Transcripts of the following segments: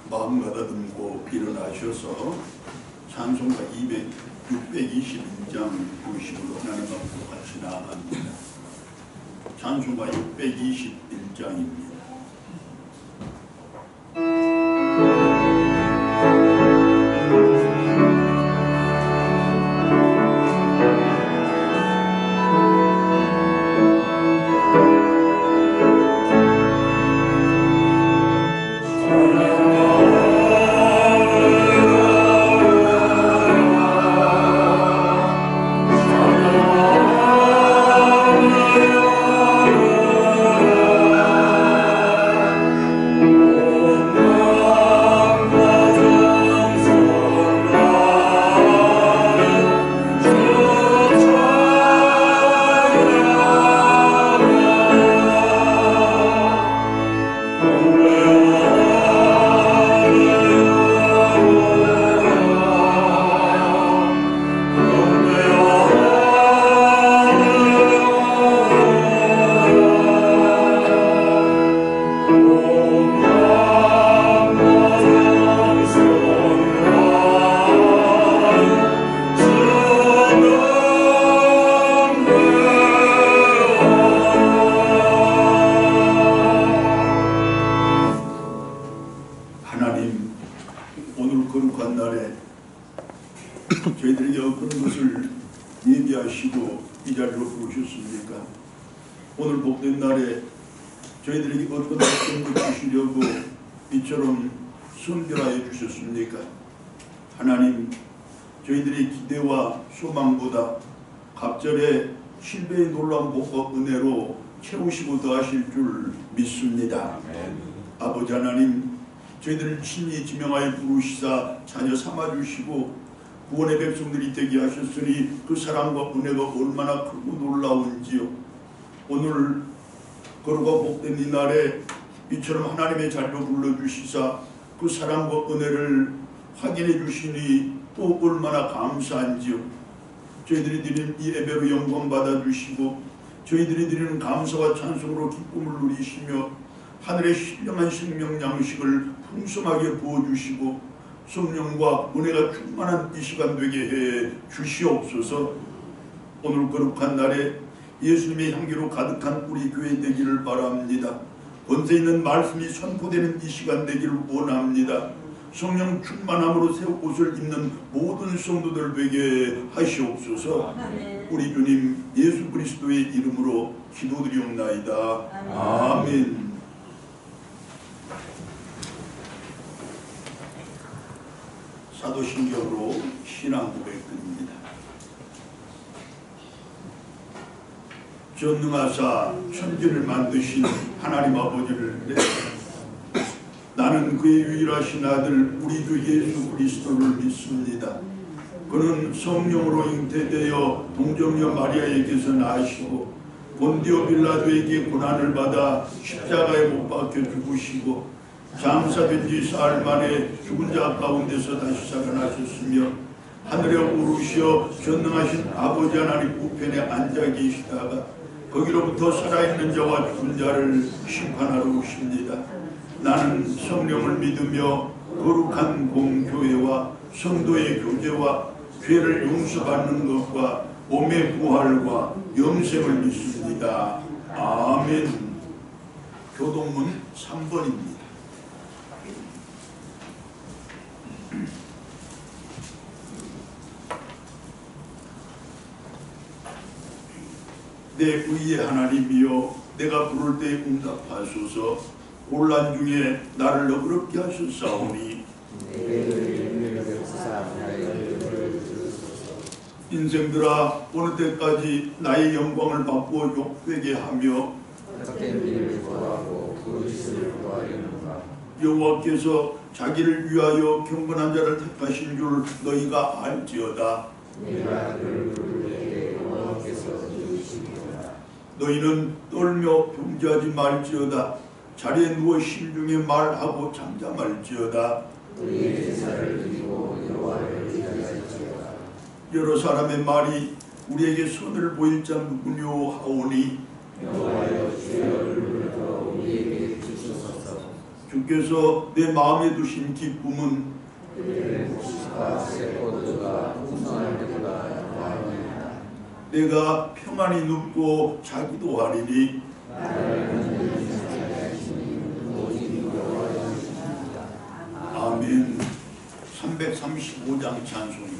마음 가다듬고 일어나셔서 찬송가 621장 부르심으로 하나님 앞으로 같이 나아갑니다. 찬송가 621장입니다. 하나님, 오늘 거룩한 날에 저희들에게 어떤 것을 예비하시고 이 자리로 부르셨습니까? 오늘 복된 날에 저희들에게 어떤 것 주시려고 이처럼 선별하여 주셨습니까? 하나님, 저희들의 기대와 소망보다 갑절에 실배의 놀라운 복과 은혜로 채우시고 더하실 줄 믿습니다. 아버지 하나님, 저희들을 친히 지명하여 부르시사 자녀 삼아주시고 구원의 백성들이 되게 하셨으니 그 사랑과 은혜가 얼마나 크고 놀라운지요. 오늘 거룩하고 복된 이 날에 이처럼 하나님의 자리로 불러주시사 그 사랑과 은혜를 확인해 주시니 또 얼마나 감사한지요. 저희들이 드리는 이 예배로 영광 받아주시고 저희들이 드리는 감사와 찬송으로 기쁨을 누리시며 하늘의 신령한 생명 양식을 풍성하게 부어주시고 성령과 은혜가 충만한 이 시간 되게 해 주시옵소서. 오늘 거룩한 날에 예수님의 향기로 가득한 우리 교회 되기를 바랍니다. 권세 있는 말씀이 선포되는 이 시간 되기를 원합니다. 성령 충만함으로 새 옷을 입는 모든 성도들 되게 하시옵소서. 우리 주님 예수 그리스도의 이름으로 기도드리옵나이다. 아멘. 사도신경으로 신앙 고백드립니다. 전능하사 천지를 만드신 하나님 아버지를 나는 그의 유일하신 아들 우리 주 예수 그리스도를 믿습니다. 그는 성령으로 잉태되어 동정녀 마리아에게서 나시고 본디오 빌라도에게 고난을 받아 십자가에 못 박혀 죽으시고 장사된 지 사흘 만에 죽은 자 가운데서 다시 살아나셨으며 하늘에 오르시어 전능하신 아버지 하나님 우편에 앉아 계시다가 거기로부터 살아있는 자와 죽은 자를 심판하러 오십니다. 나는 성령을 믿으며 거룩한 공교회와 성도의 교제와 죄를 용서받는 것과 몸의 부활과 영생을 믿습니다. 아멘. 교동문 3번입니다. 내 의의 하나님이여, 내가 부를 때 응답하소서. 곤란 중에 나를 너그럽게 하셨사오니 인생들아, 어느 때까지 나의 영광을 바꾸어 욕되게 하며 여호와께서 자기를 위하여 경건한 자를 택하신 줄 너희가 알지어다. 너희는 떨며 병자하지 말지어다. 자리에 누워 심중에 말하고 잠잠할지어다. 여러 사람의 말이 우리에게 선을 보일 자 누구뇨 하오니 주께서 내 마음에 두신 기쁨은 내가 평안히 눕고 자기도 하리니 아멘. 335장 찬송입니다.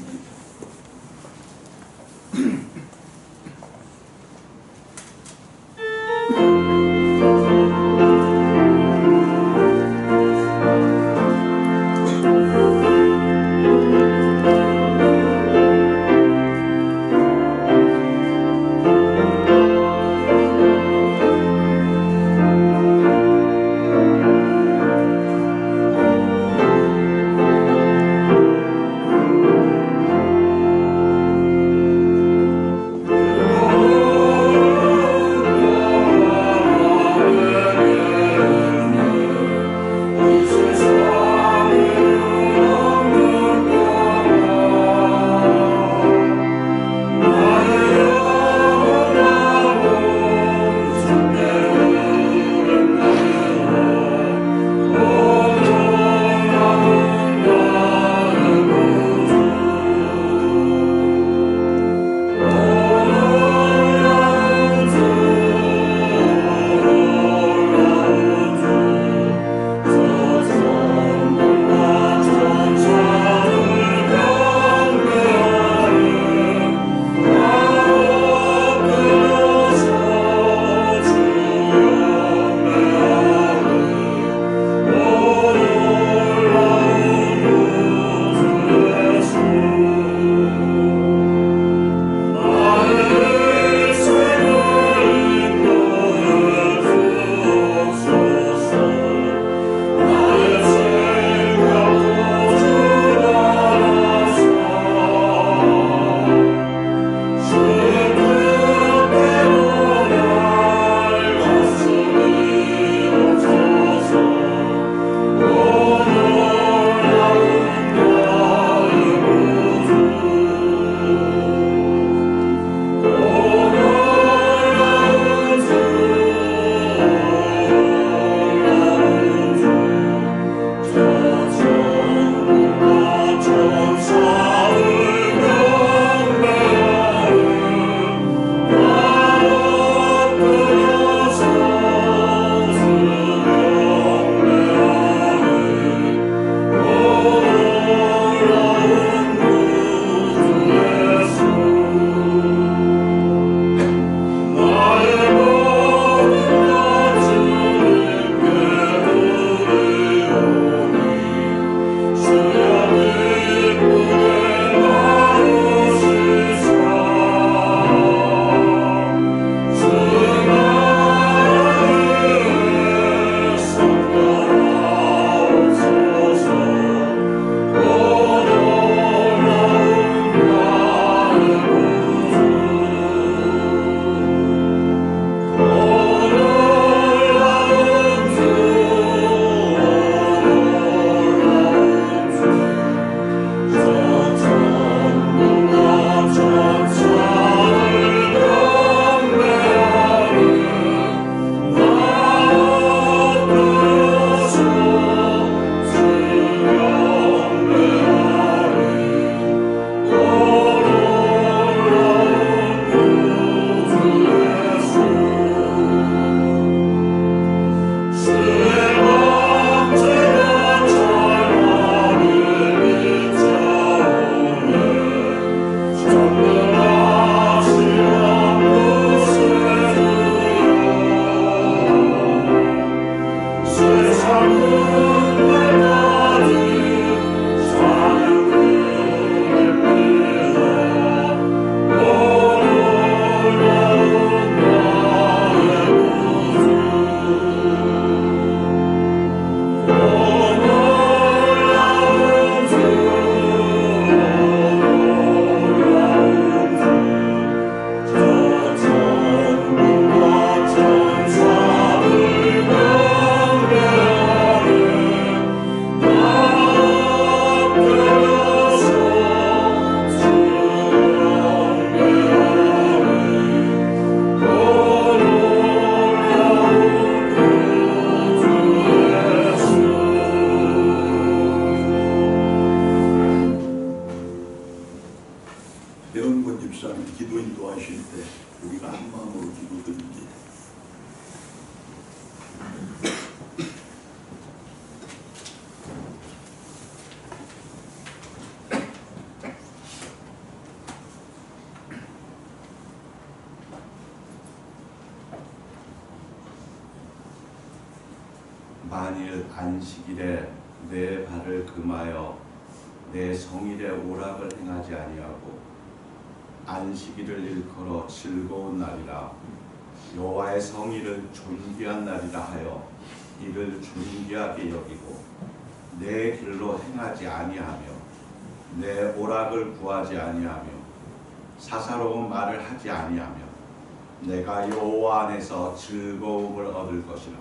만일 안식일에 내 발을 금하여 내 성일에 오락을 행하지 아니하고 안식일을 일컬어 즐거운 날이라 여호와의 성일을 존귀한 날이라 하여 이를 존귀하게 여기고 내 길로 행하지 아니하며 내 오락을 구하지 아니하며 사사로운 말을 하지 아니하며 내가 여호와 안에서 즐거움을 얻을 것이라.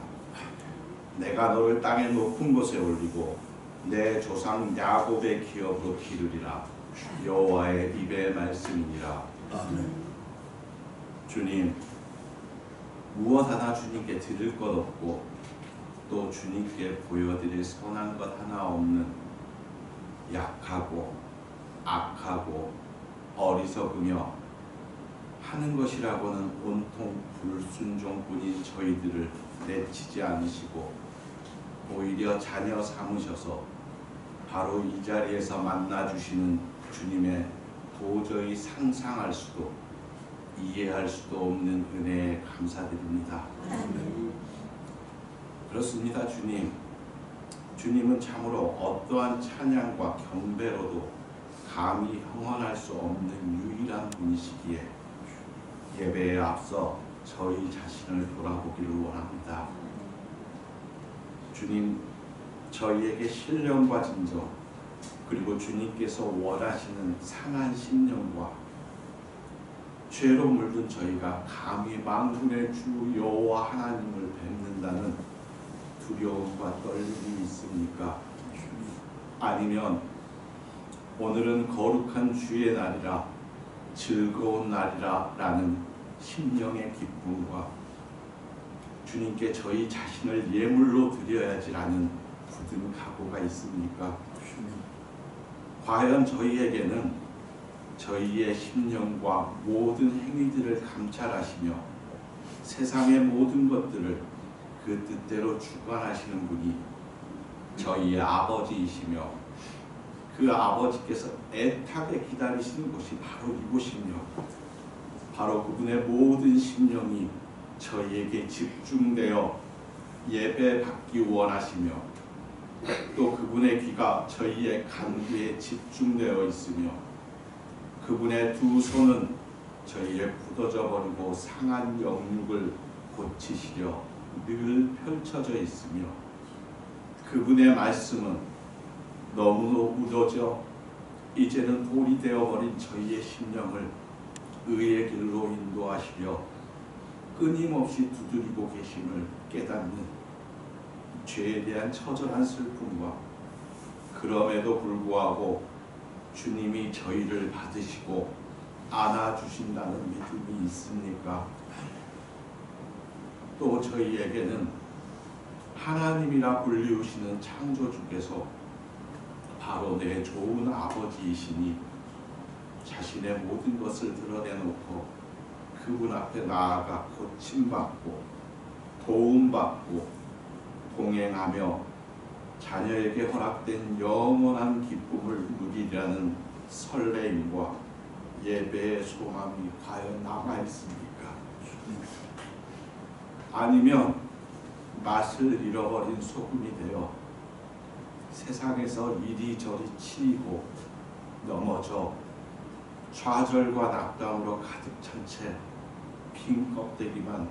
내가 너를 땅의 높은 곳에 올리고 내 조상 야곱의 기업으로 기르리라. 여호와의 입의 말씀이니라. 아멘. 주님, 무엇 하나 주님께 드릴 것 없고 또 주님께 보여드릴 선한 것 하나 없는 약하고 악하고 어리석으며 하는 것이라고는 온통 불순종뿐인 저희들을 내치지 않으시고 오히려 자녀 삼으셔서 바로 이 자리에서 만나주시는 주님의 도저히 상상할 수도 이해할 수도 없는 은혜에 감사드립니다. 그렇습니다. 주님은 참으로 어떠한 찬양과 경배로도 감히 형언할 수 없는 유일한 분이시기에 예배에 앞서 저희 자신을 돌아보기를 원합니다. 주님, 저희에게 신령과 진정 그리고 주님께서 원하시는 상한 심령과 죄로 물든 저희가 감히 만군의 주 여호와 하나님을 뵙는다는 두려움과 떨림이 있습니까? 아니면 오늘은 거룩한 주의 날이라 즐거운 날이라 라는 심령의 기쁨과 주님께 저희 자신을 예물로 드려야지라는 굳은 각오가 있습니까? 과연 저희에게는 저희의 심령과 모든 행위들을 감찰하시며 세상의 모든 것들을 그 뜻대로 주관하시는 분이 저희의 아버지이시며 그 아버지께서 애타게 기다리시는 곳이 바로 이곳이며 바로 그분의 모든 심령이 저희에게 집중되어 예배받기 원하시며 또 그분의 귀가 저희의 간구에 집중되어 있으며 그분의 두 손은 저희의 굳어져 버리고 상한 영육을 고치시려 늘 펼쳐져 있으며 그분의 말씀은 너무도 무뎌져 이제는 돌이 되어버린 저희의 심령을 의의 길로 인도하시려 끊임없이 두드리고 계심을 깨닫는 죄에 대한 처절한 슬픔과 그럼에도 불구하고 주님이 저희를 받으시고 안아주신다는 믿음이 있습니까? 또 저희에게는 하나님이라 불리우시는 창조주께서 바로 내 좋은 아버지이시니 자신의 모든 것을 드러내놓고 그분 앞에 나아가 고침받고 도움받고 동행하며 자녀에게 허락된 영원한 기쁨을 누리라는 설레임과 예배의 소망이 과연 남아있습니까? 아니면 맛을 잃어버린 소금이 되어 세상에서 이리저리 치이고 넘어져 좌절과 낙담으로 가득 찬 채 빈 껍데기만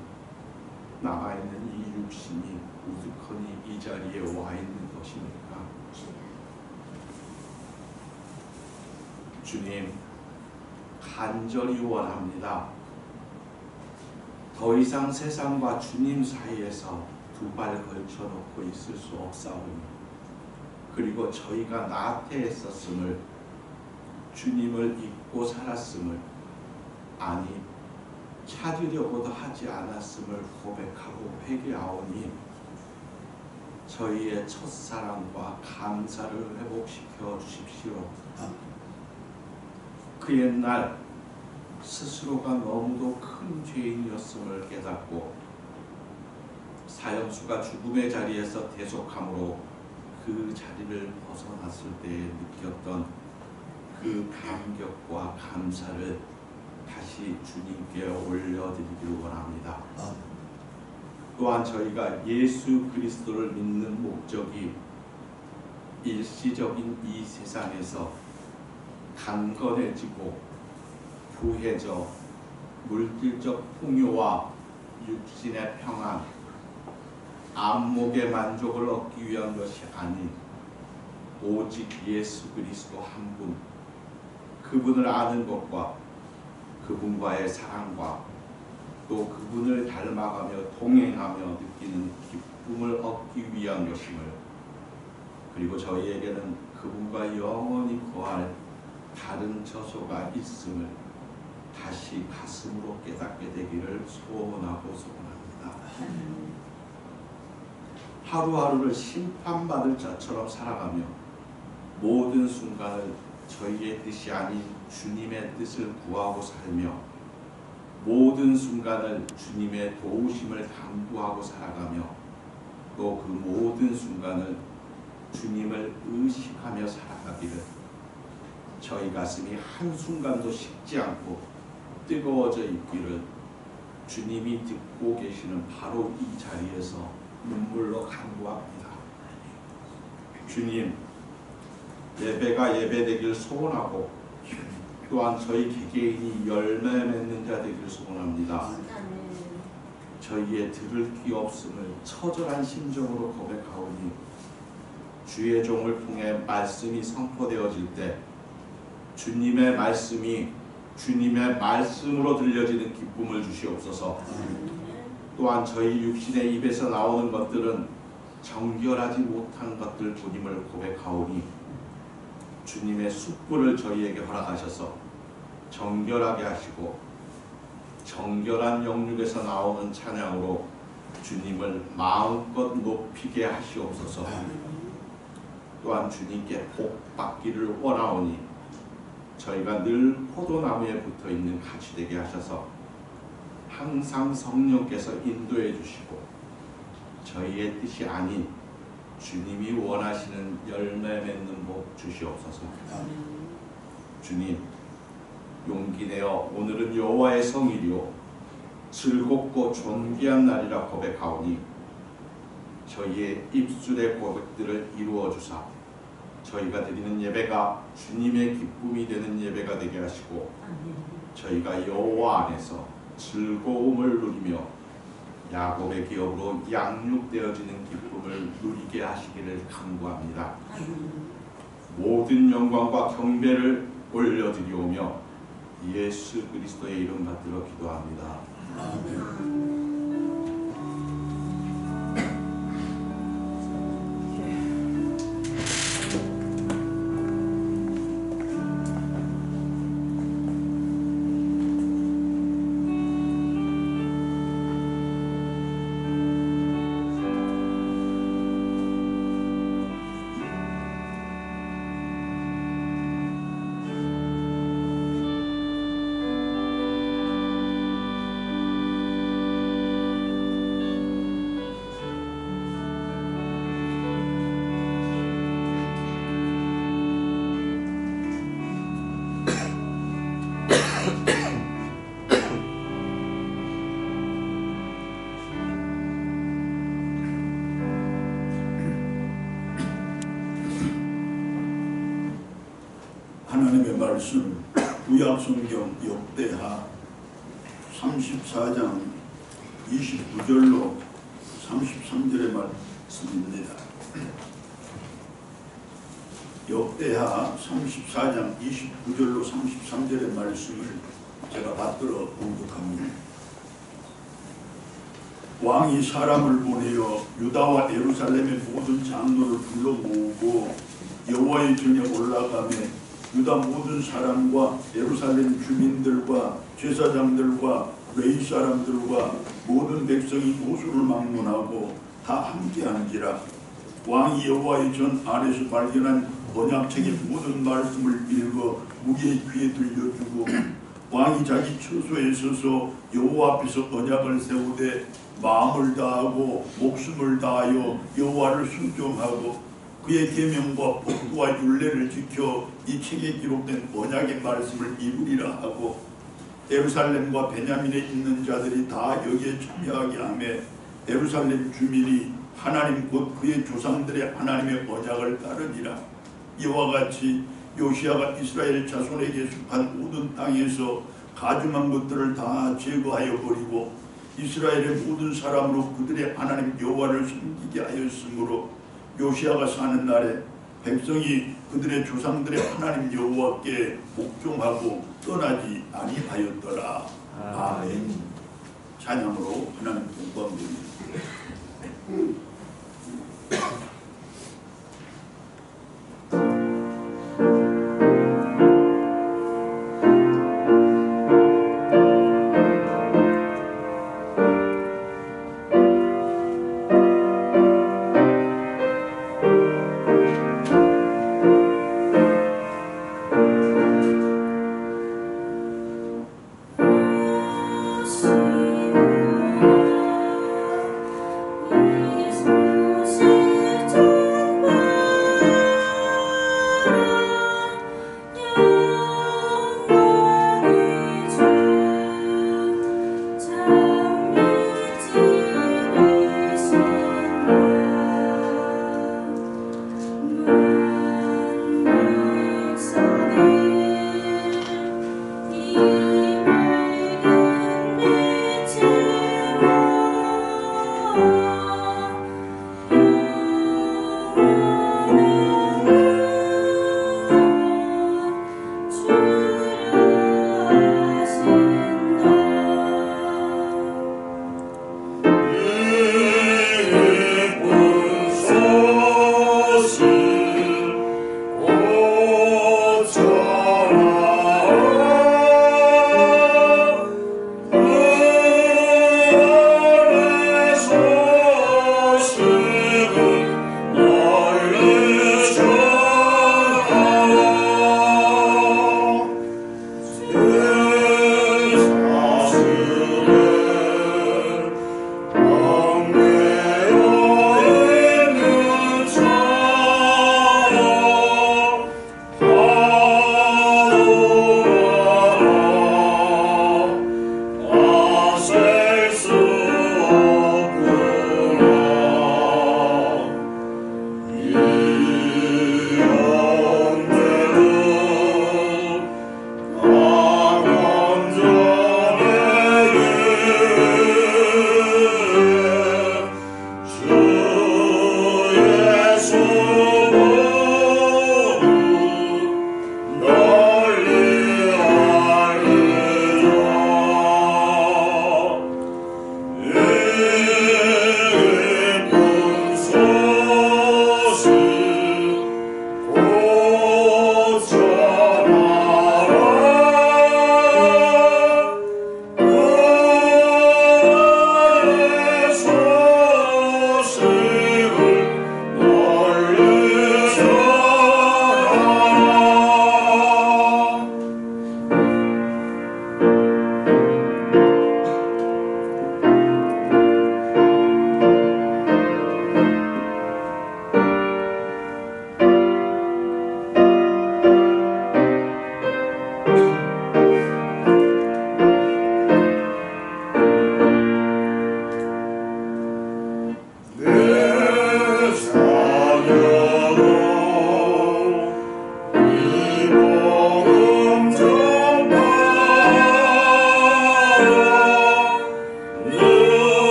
남아있는 이 육신이 우두커니 이 자리에 와 있는 것입니까? 주님, 간절히 원합니다. 더 이상 세상과 주님 사이에서 두 발 걸쳐놓고 있을 수 없사오니 그리고 저희가 나태했었음을 주님을 잊고 살았음을 아니 찾으려고도 하지 않았음을 고백하고 회개하오니 저희의 첫사랑과 감사를 회복시켜 주십시오. 그 옛날 스스로가 너무도 큰 죄인이었음을 깨닫고 사형수가 죽음의 자리에서 대속함으로 그 자리를 벗어났을 때에 느꼈던 그 감격과 감사를 다시 주님께 올려드리기를 원합니다. 또한 저희가 예수 그리스도를 믿는 목적이 일시적인 이 세상에서 강건해지고 부해져 물질적 풍요와 육신의 평안, 안목의 만족을 얻기 위한 것이 아닌 오직 예수 그리스도 한 분, 그분을 아는 것과 그분과의 사랑과 또 그분을 닮아가며 동행하며 느끼는 기쁨을 얻기 위한 것임을, 그리고 저희에게는 그분과 영원히 거할 다른 처소가 있음을 다시 가슴으로 깨닫게 되기를 소원하고 소원합니다. 하루하루를 심판받을 자처럼 살아가며 모든 순간을 저희의 뜻이 아닌 주님의 뜻을 구하고 살며 모든 순간을 주님의 도우심을 간구하고 살아가며 또 그 모든 순간을 주님을 의식하며 살아가기를 저희 가슴이 한순간도 식지 않고 뜨거워져 있기를 주님이 듣고 계시는 바로 이 자리에서 눈물로 간구합니다. 주님, 예배가 예배되길 소원하고 또한 저희 개개인이 열매 맺는 자 되길 소원합니다. 저희의 들을 귀 없음을 처절한 심정으로 고백하오니 주의 종을 통해 말씀이 선포되어질 때 주님의 말씀이 주님의 말씀으로 들려지는 기쁨을 주시옵소서. 또한 저희 육신의 입에서 나오는 것들은 정결하지 못한 것들 뿐임을 고백하오니 주님의 숯불을 저희에게 허락하셔서 정결하게 하시고 정결한 영육에서 나오는 찬양으로 주님을 마음껏 높이게 하시옵소서. 또한 주님께 복 받기를 원하오니 저희가 늘 포도나무에 붙어있는 가지 되게 하셔서 항상 성령께서 인도해 주시고 저희의 뜻이 아닌 주님이 원하시는 열매 맺는 복 주시옵소서. 주님, 용기 내어 오늘은 여호와의 성일이요 즐겁고 존귀한 날이라 고백하오니 저희의 입술의 고백들을 이루어 주사 저희가 드리는 예배가 주님의 기쁨이 되는 예배가 되게 하시고 저희가 여호와 안에서 즐거움을 누리며 야곱의 기업으로 양육되어지는 기쁨을 누리게 하시기를 간구합니다. 모든 영광과 경배를 올려드리오며 예수 그리스도의 이름 받들어 기도합니다. 아멘. 하나님의 말씀 구약성경 역대하 34장 29절로 33절의 말씀입니다. 역대하 34장 29절로 33절의 말씀을 제가 받들어 봉독합니다. 왕이 사람을 보내어 유다와 예루살렘의 모든 장로를 불러 모으고 여호와의 전에 올라가며 유다 모든 사람과 예루살렘 주민들과 제사장들과 레위 사람들과 모든 백성이 모수를 막론하고 다 함께한지라. 왕이 여호와의 전 안에서 발견한 언약책의 모든 말씀을 읽어 무리의 귀에 들려주고 왕이 자기 처소에 서서 여호와 앞에서 언약을 세우되 마음을 다하고 목숨을 다하여 여호와를 순종하고 그의 계명과 법도와 율례를 지켜 이 책에 기록된 언약의 말씀을 이루리라 하고 예루살렘과 베냐민에 있는 자들이 다 여기에 참여하게 하며 예루살렘 주민이 하나님 곧 그의 조상들의 하나님의 언약을 따르니라. 이와 같이 요시야가 이스라엘 자손에게 속한 모든 땅에서 가증한 것들을 다 제거하여 버리고 이스라엘의 모든 사람으로 그들의 하나님 여호와를 섬기게 하였으므로 요시야가 사는 날에 백성이 그들의 조상들의 하나님 여호와께 복종하고 떠나지 아니하였더라. 아멘. 찬양으로 하나님 공부합니다. Yes.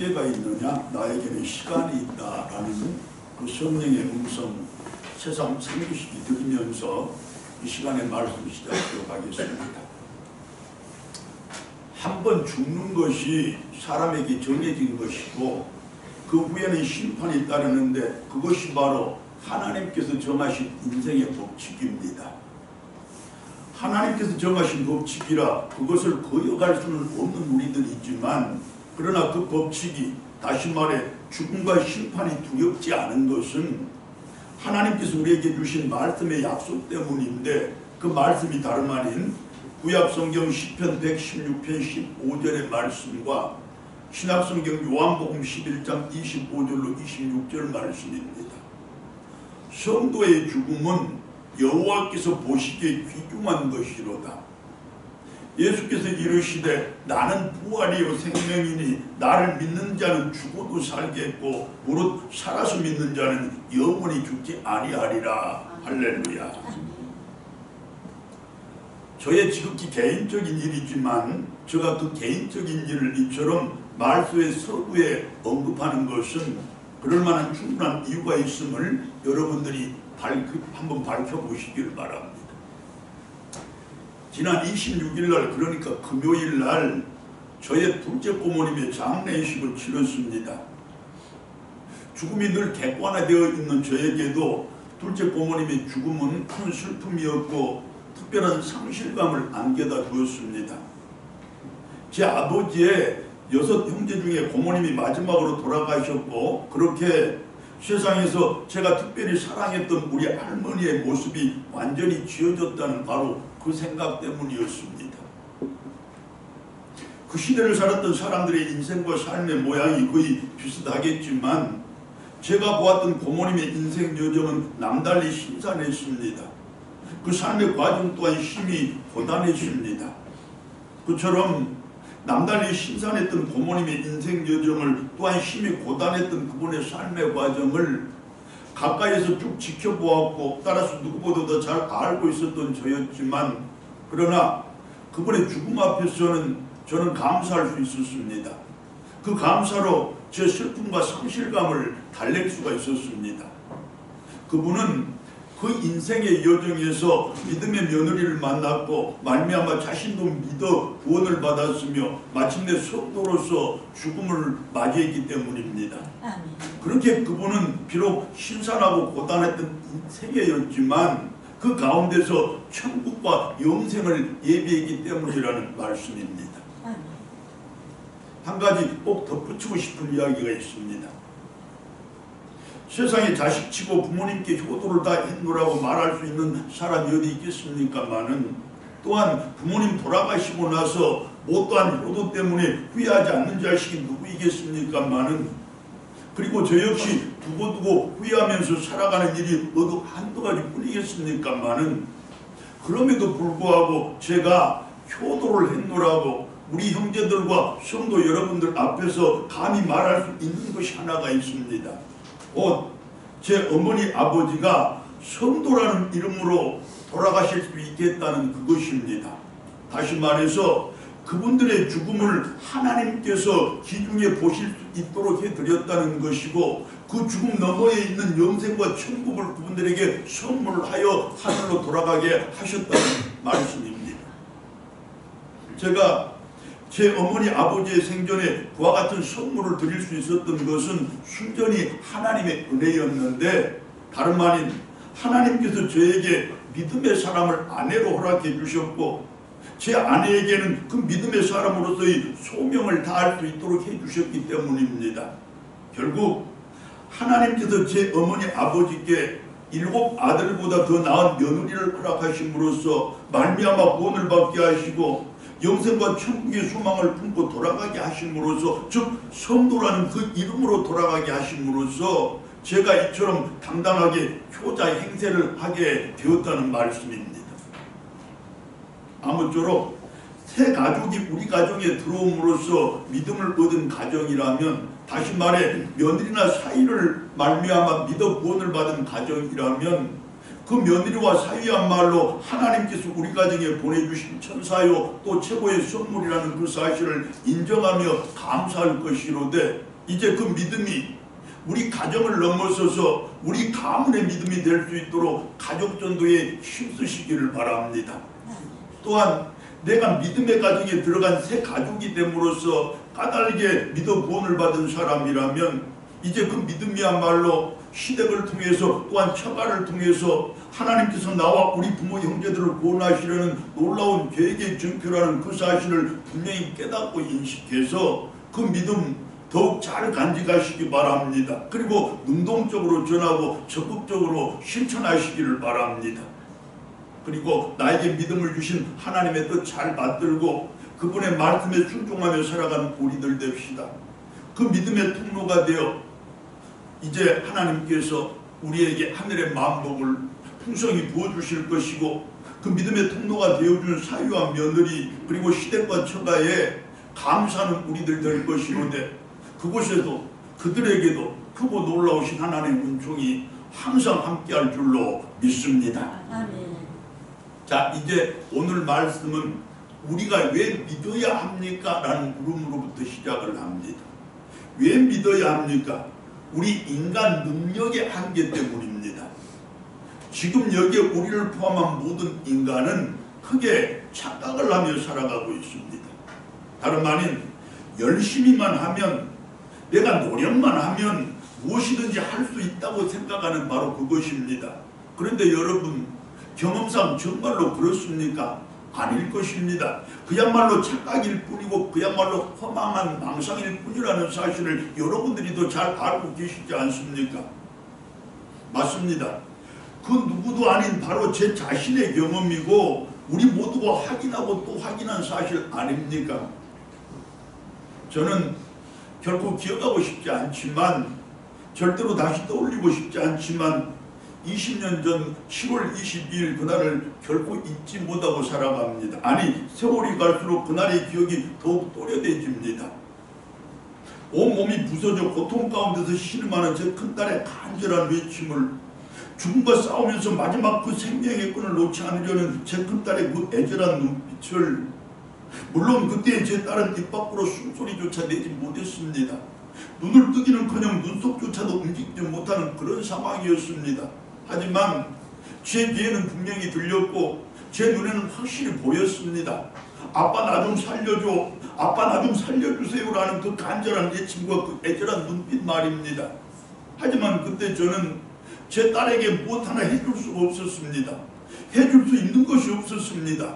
시대가 있느냐? 나에게는 시간이 있다라는 그 성령의 음성 새삼 3주씩이 들으면서 이 시간에 말씀 시작하도록 하겠습니다. 한 번 죽는 것이 사람에게 정해진 것이고 그 후에는 심판이 따르는데 그것이 바로 하나님께서 정하신 인생의 법칙입니다. 하나님께서 정하신 법칙이라 그것을 거역할 수는 없는 우리들이지만 그러나 그 법칙이 다시 말해 죽음과 심판이 두렵지 않은 것은 하나님께서 우리에게 주신 말씀의 약속 때문인데 그 말씀이 다름 아닌 구약성경 시편 116편 15절의 말씀과 신약성경 요한복음 11장 25절로 26절 말씀입니다. 성도의 죽음은 여호와께서 보시기에 귀중한 것이로다. 예수께서 이르시되 나는 부활이요 생명이니 나를 믿는 자는 죽어도 살겠고 무릇 살아서 믿는 자는 영원히 죽지 아니하리라. 할렐루야. 저의 지극히 개인적인 일이지만 제가 그 개인적인 일을 이처럼 말씀의 서두에 언급하는 것은 그럴 만한 충분한 이유가 있음을 여러분들이 한번 밝혀보시길 바랍니다. 지난 26일 날 그러니까 금요일 날 저의 둘째 고모님의 장례식을 치렀습니다. 죽음이 늘 객관화되어 있는 저에게도 둘째 고모님의 죽음은 큰 슬픔이었고 특별한 상실감을 안겨다 주었습니다. 제 아버지의 6 형제 중에 고모님이 마지막으로 돌아가셨고 그렇게 세상에서 제가 특별히 사랑했던 우리 할머니의 모습이 완전히 지워졌다는 바로 그 생각 때문이었습니다. 그 시대를 살았던 사람들의 인생과 삶의 모양이 거의 비슷하겠지만 제가 보았던 고모님의 인생 여정은 남달리 신선했습니다. 그 삶의 과정 또한 힘이 고단했습니다. 그처럼 남달리 신선했던 고모님의 인생 여정을 또한 힘이 고단했던 그분의 삶의 과정을 가까이서 쭉 지켜보았고 따라서 누구보다 더 잘 알고 있었던 저였지만 그러나 그분의 죽음 앞에서는 저는 감사할 수 있었습니다. 그 감사로 제 슬픔과 상실감을 달랠 수가 있었습니다. 그분은 그 인생의 여정에서 믿음의 며느리를 만났고 말미암아 자신도 믿어 구원을 받았으며 마침내 성도로서 죽음을 맞이했기 때문입니다. 그렇게 그분은 비록 신선하고 고단했던 세계였지만 그 가운데서 천국과 영생을 예비했기 때문이라는 말씀입니다. 한 가지 꼭 덧붙이고 싶은 이야기가 있습니다. 세상에 자식치고 부모님께 효도를 다 했노라고 말할 수 있는 사람이 어디 있겠습니까마는 또한 부모님 돌아가시고 나서 못다한 효도 때문에 후회하지 않는 자식이 누구이겠습니까마는 그리고 저 역시 두고두고 후회하면서 살아가는 일이 한두 가지 뿐이겠습니까마는 그럼에도 불구하고 제가 효도를 했노라고 우리 형제들과 성도 여러분들 앞에서 감히 말할 수 있는 것이 하나가 있습니다. 제 어머니 아버지가 성도라는 이름으로 돌아가실 수 있겠다는 그것입니다. 다시 말해서 그분들의 죽음을 하나님께서 기중에 보실 수 있도록 해드렸다는 것이고 그 죽음 너머에 있는 영생과 천국을 그분들에게 선물하여 하늘로 돌아가게 하셨다는 말씀입니다. 제가 제 어머니 아버지의 생전에 그와 같은 선물을 드릴 수 있었던 것은 순전히 하나님의 은혜였는데 다름 아닌 하나님께서 저에게 믿음의 사람을 아내로 허락해 주셨고 제 아내에게는 그 믿음의 사람으로서의 소명을 다할 수 있도록 해주셨기 때문입니다. 결국 하나님께서 제 어머니 아버지께 7 아들보다 더 나은 며느리를 허락하심으로써 말미암아 구원을 받게 하시고 영생과 천국의 소망을 품고 돌아가게 하심으로써 즉 성도라는 그 이름으로 돌아가게 하심으로써 제가 이처럼 당당하게 효자 행세를 하게 되었다는 말씀입니다. 아무쪼록 새 가족이 우리 가정에 들어옴으로써 믿음을 얻은 가정이라면 다시 말해 며느리나 사위를 말미암아 믿어 구원을 받은 가정이라면 그 며느리와 사위야말로 하나님께서 우리 가정에 보내주신 천사요 또 최고의 선물이라는 그 사실을 인정하며 감사할 것이로되 이제 그 믿음이 우리 가정을 넘어서서 우리 가문의 믿음이 될 수 있도록 가족 전도에 힘쓰시기를 바랍니다. 또한 내가 믿음의 가정에 들어간 새 가족이 됨으로써 까닭에 믿어 구원을 받은 사람이라면 이제 그 믿음이야말로 시댁을 통해서 또한 처가를 통해서 하나님께서 나와 우리 부모 형제들을 구원하시려는 놀라운 계획의 증표라는 그 사실을 분명히 깨닫고 인식해서 그 믿음 더욱 잘 간직하시기 바랍니다. 그리고 능동적으로 전하고 적극적으로 실천하시기를 바랍니다. 그리고 나에게 믿음을 주신 하나님의 뜻 잘 받들고 그분의 말씀에 순종하며 살아가는 우리들 됩시다. 그 믿음의 통로가 되어 이제 하나님께서 우리에게 하늘의 만복을 풍성히 부어주실 것이고 그 믿음의 통로가 되어준 사위와 며느리 그리고 시댁과 처가에 감사하는 우리들 될 것이로되 그곳에도 그들에게도 크고 놀라우신 하나님의 은총이 항상 함께할 줄로 믿습니다. 아멘. 자, 이제 오늘 말씀은 우리가 왜 믿어야 합니까? 라는 물음으로부터 시작을 합니다. 왜 믿어야 합니까? 우리 인간 능력의 한계 때문입니다. 지금 여기에 우리를 포함한 모든 인간은 크게 착각을 하며 살아가고 있습니다. 다름 아닌 열심히만 하면 내가 노력만 하면 무엇이든지 할 수 있다고 생각하는 바로 그것입니다. 그런데 여러분 경험상 정말로 그렇습니까? 아닐 것입니다. 그야말로 착각일 뿐이고 그야말로 허망한 망상일 뿐이라는 사실을 여러분들이 더 잘 알고 계시지 않습니까? 맞습니다. 그 누구도 아닌 바로 제 자신의 경험이고 우리 모두가 확인하고 또 확인한 사실 아닙니까? 저는 결코 기억하고 싶지 않지만 절대로 다시 떠올리고 싶지 않지만 20년 전 10월 22일 그날을 결코 잊지 못하고 살아갑니다. 아니 세월이 갈수록 그날의 기억이 더욱 또렷해집니다. 온몸이 부서져 고통 가운데서 신음하는 제 큰딸의 간절한 외침을 죽음과 싸우면서 마지막 그 생명의 끈을 놓지 않으려는 제 큰딸의 그 애절한 눈빛을 물론 그때 제 딸은 입 밖으로 숨소리조차 내지 못했습니다. 눈을 뜨기는커녕 눈썹조차도 움직이지 못하는 그런 상황이었습니다. 하지만 제 귀에는 분명히 들렸고 제 눈에는 확실히 보였습니다. 아빠 나 좀 살려줘, 아빠 나 좀 살려주세요 라는 그 간절한 애침과 그 애절한 눈빛 말입니다. 하지만 그때 저는 제 딸에게 무엇 하나 해줄 수가 없었습니다. 해줄 수 있는 것이 없었습니다.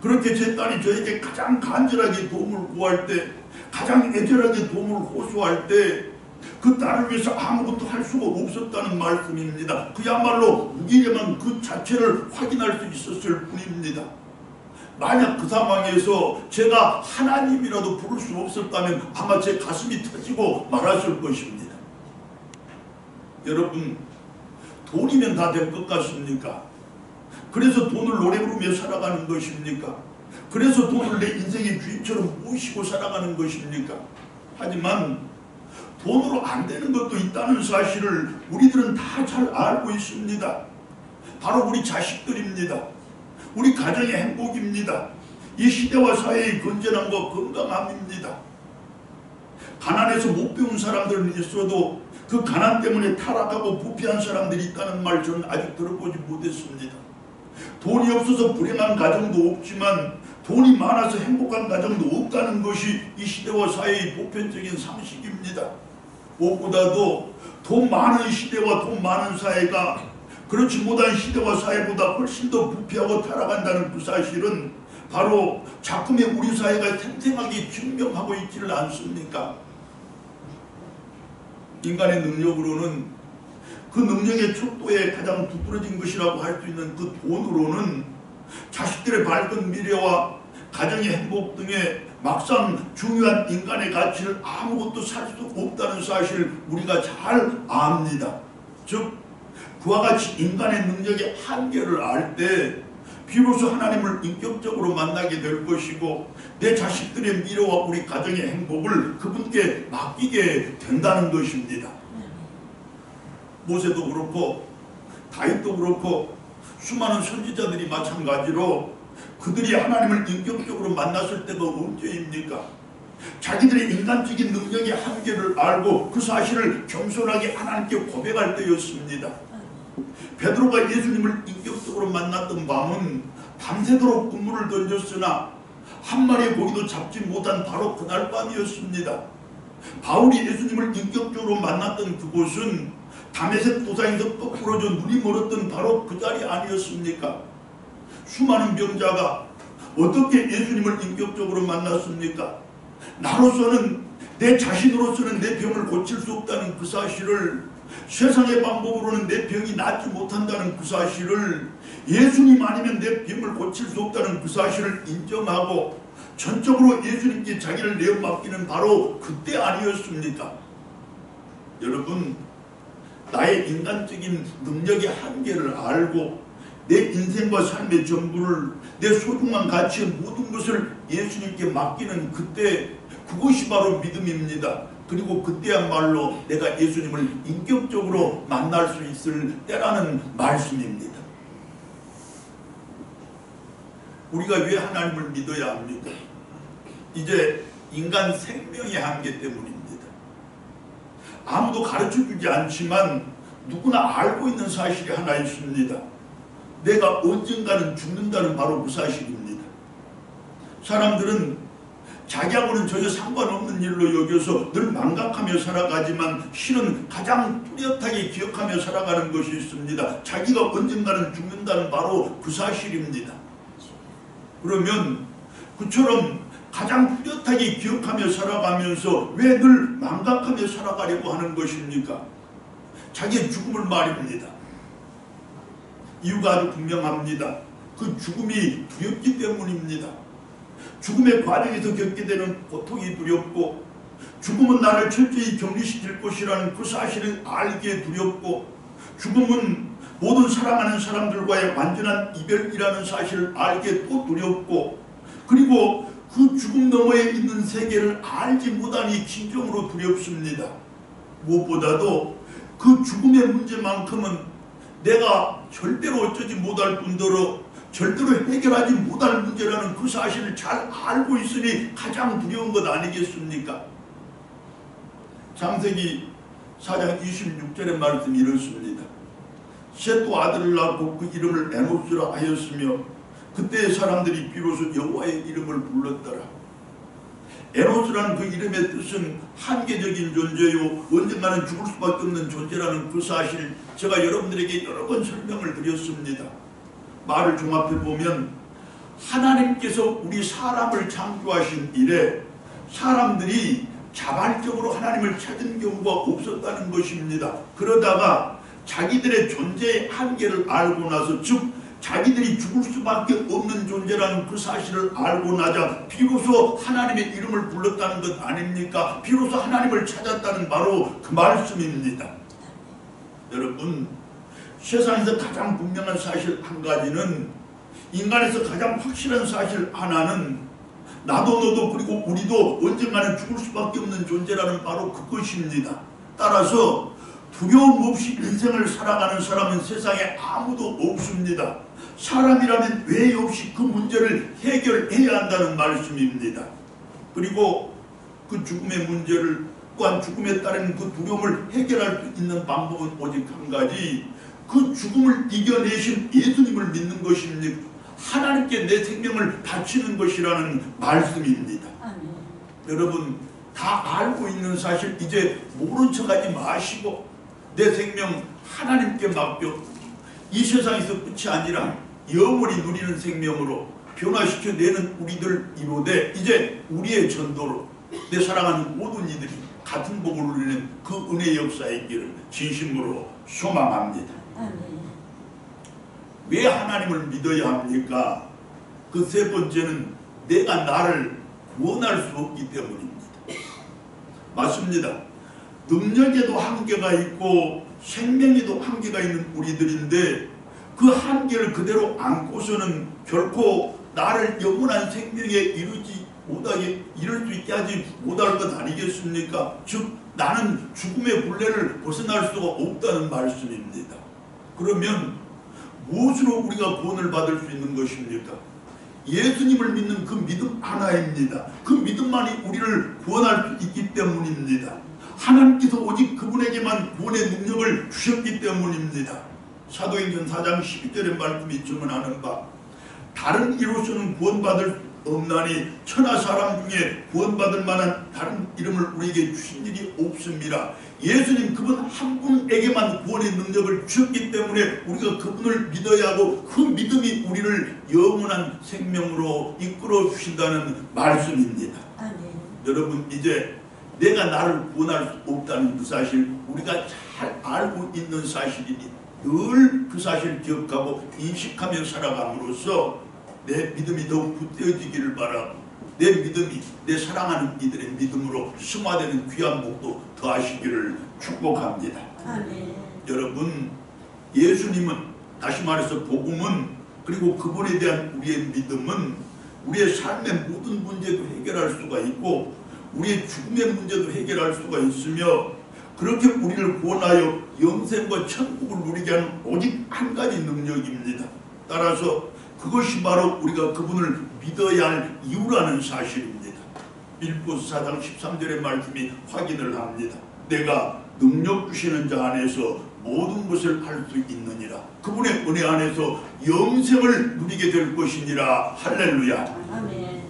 그렇게 제 딸이 저에게 가장 간절하게 도움을 구할 때, 가장 애절하게 도움을 호소할 때 그 딸을 위해서 아무것도 할 수가 없었다는 말씀입니다. 그야말로 무기력한 그 자체를 확인할 수 있었을 뿐입니다. 만약 그 상황에서 제가 하나님이라도 부를 수 없었다면 아마 제 가슴이 터지고 말았을 것입니다. 여러분, 돈이면 다 될 것 같습니까? 그래서 돈을 노래 부르며 살아가는 것입니까? 그래서 돈을 내 인생의 주인처럼 모시고 살아가는 것입니까? 하지만 돈으로 안 되는 것도 있다는 사실을 우리들은 다 잘 알고 있습니다. 바로 우리 자식들입니다. 우리 가정의 행복입니다. 이 시대와 사회의 건전함과 건강함입니다. 가난해서 못 배운 사람들은 있어도 그 가난 때문에 타락하고 부패한 사람들이 있다는 말 저는 아직 들어보지 못했습니다. 돈이 없어서 불행한 가정도 없지만 돈이 많아서 행복한 가정도 없다는 것이 이 시대와 사회의 보편적인 상식입니다. 무엇보다도 돈 많은 시대와 돈 많은 사회가 그렇지 못한 시대와 사회보다 훨씬 더 부패하고 타락한다는 그 사실은 바로 작금의 우리 사회가 생생하게 증명하고 있지를 않습니까? 인간의 능력으로는 그 능력의 척도에 가장 두드러진 것이라고 할 수 있는 그 돈으로는 자식들의 밝은 미래와 가정의 행복 등의 막상 중요한 인간의 가치를 아무것도 살 수 없다는 사실을 우리가 잘 압니다. 즉 그와 같이 인간의 능력의 한계를 알 때 비로소 하나님을 인격적으로 만나게 될 것이고 내 자식들의 미래와 우리 가정의 행복을 그분께 맡기게 된다는 것입니다. 모세도 그렇고 다윗도 그렇고 수많은 선지자들이 마찬가지로 그들이 하나님을 인격적으로 만났을 때가 언제입니까? 자기들의 인간적인 능력의 한계를 알고 그 사실을 겸손하게 하나님께 고백할 때였습니다. 베드로가 예수님을 인격적으로 만났던 밤은 밤새도록 그물을 던졌으나 한 마리의 고기도 잡지 못한 바로 그날 밤이었습니다. 바울이 예수님을 인격적으로 만났던 그곳은 다메섹 도상에서 거꾸로져 눈이 멀었던 바로 그 자리 아니었습니까? 수많은 병자가 어떻게 예수님을 인격적으로 만났습니까? 나로서는, 내 자신으로서는 내 병을 고칠 수 없다는 그 사실을, 세상의 방법으로는 내 병이 낫지 못한다는 그 사실을, 예수님 아니면 내 병을 고칠 수 없다는 그 사실을 인정하고 전적으로 예수님께 자기를 내어 맡기는 바로 그때 아니었습니까? 여러분, 나의 인간적인 능력의 한계를 알고 내 인생과 삶의 전부를, 내 소중한 가치의 모든 것을 예수님께 맡기는 그때, 그것이 바로 믿음입니다. 그리고 그때야말로 내가 예수님을 인격적으로 만날 수 있을 때라는 말씀입니다. 우리가 왜 하나님을 믿어야 합니까? 이제 인간 생명의 한계 때문입니다. 아무도 가르쳐주지 않지만 누구나 알고 있는 사실이 하나 있습니다. 내가 언젠가는 죽는다는 바로 그 사실입니다. 사람들은 자기하고는 전혀 상관없는 일로 여겨서 늘 망각하며 살아가지만 실은 가장 뚜렷하게 기억하며 살아가는 것이 있습니다. 자기가 언젠가는 죽는다는 바로 그 사실입니다. 그러면 그처럼 가장 뚜렷하게 기억하며 살아가면서 왜 늘 망각하며 살아가려고 하는 것입니까? 자기의 죽음을 말입니다. 이유가 아주 분명합니다. 그 죽음이 두렵기 때문입니다. 죽음의 과정에서 겪게 되는 고통이 두렵고, 죽음은 나를 철저히 격리시킬 것이라는 그 사실을 알기에 두렵고, 죽음은 모든 사랑하는 사람들과의 완전한 이별이라는 사실을 알기에 또 두렵고, 그리고 그 죽음 너머에 있는 세계를 알지 못하니 진정으로 두렵습니다. 무엇보다도 그 죽음의 문제만큼은 내가 절대로 어쩌지 못할 뿐더러 절대로 해결하지 못할 문제라는 그 사실을 잘 알고 있으니 가장 두려운 것 아니겠습니까? 창세기 4장 26절의 말씀이 이렇습니다. 셋도 아들을 낳고 그 이름을 에노스라 하였으며 그때의 사람들이 비로소 여호와의 이름을 불렀더라. 에노스라는 그 이름의 뜻은 한계적인 존재요, 언젠가는 죽을 수밖에 없는 존재라는 그 사실, 제가 여러분들에게 여러 번 설명을 드렸습니다. 말을 종합해보면 하나님께서 우리 사람을 창조하신 이래 사람들이 자발적으로 하나님을 찾은 경우가 없었다는 것입니다. 그러다가 자기들의 존재의 한계를 알고 나서, 즉 자기들이 죽을 수밖에 없는 존재라는 그 사실을 알고 나자 비로소 하나님의 이름을 불렀다는 것 아닙니까? 비로소 하나님을 찾았다는 바로 그 말씀입니다. 여러분, 세상에서 가장 분명한 사실 한 가지는, 인간에서 가장 확실한 사실 하나는, 나도 너도 그리고 우리도 언젠가는 죽을 수밖에 없는 존재라는 바로 그것입니다. 따라서 두려움 없이 인생을 살아가는 사람은 세상에 아무도 없습니다. 사람이라면 외에 없이 그 문제를 해결해야 한다는 말씀입니다. 그리고 그 죽음의 문제를, 또한 죽음에 따른 그 두려움을 해결할 수 있는 방법은 오직 한 가지, 그 죽음을 이겨내신 예수님을 믿는 것입니다. 하나님께 내 생명을 바치는 것이라는 말씀입니다. 여러분, 다 알고 있는 사실 이제 모른 척하지 마시고 내 생명 하나님께 맡겨 이 세상에서 끝이 아니라 영원히 누리는 생명으로 변화시켜내는 우리들 이로되, 이제 우리의 전도로 내 사랑하는 모든 이들이 같은 복을 누리는 그 은혜의 역사의 있기를 진심으로 소망합니다. 왜 하나님을 믿어야 합니까? 그 세 번째는 내가 나를 구원할 수 없기 때문입니다. 맞습니다. 능력에도 한계가 있고 생명에도 한계가 있는 우리들인데, 그 한계를 그대로 안고서는 결코 나를 영원한 생명에 이를 수 있게 하지 못할 것 아니겠습니까? 즉 나는 죽음의 굴레를 벗어날 수가 없다는 말씀입니다. 그러면 무엇으로 우리가 구원을 받을 수 있는 것입니까? 예수님을 믿는 그 믿음 하나입니다. 그 믿음만이 우리를 구원할 수 있기 때문입니다. 하나님께서 오직 그분에게만 구원의 능력을 주셨기 때문입니다. 사도행전 4장 12절의 말씀이 증언하는 바, 다른 이로서는 구원받을 없나니 천하 사람 중에 구원받을 만한 다른 이름을 우리에게 주신 일이 없습니다. 예수님 그분 한 분에게만 구원의 능력을 주셨기 때문에 우리가 그분을 믿어야 하고, 그 믿음이 우리를 영원한 생명으로 이끌어 주신다는 말씀입니다. 아멘. 여러분, 이제 내가 나를 구원할 수 없다는 그 사실, 우리가 잘 알고 있는 사실이니 늘 그 사실을 기억하고 인식하며 살아감으로써 내 믿음이 더욱 굳세어지기를 바라고, 내 믿음이 내 사랑하는 이들의 믿음으로 승화되는 귀한 복도 더하시기를 축복합니다. 아멘. 여러분, 예수님은, 다시 말해서 복음은, 그리고 그분에 대한 우리의 믿음은 우리의 삶의 모든 문제도 해결할 수가 있고 우리의 죽음의 문제도 해결할 수가 있으며, 그렇게 우리를 구원하여 영생과 천국을 누리게 하는 오직 한 가지 능력입니다. 따라서 그것이 바로 우리가 그분을 믿어야 할 이유라는 사실입니다. 빌립보서 4장 13절의 말씀이 확인을 합니다. 내가 능력 주시는 자 안에서 모든 것을 할 수 있느니라. 그분의 은혜 안에서 영생을 누리게 될 것이니라. 할렐루야. 아멘.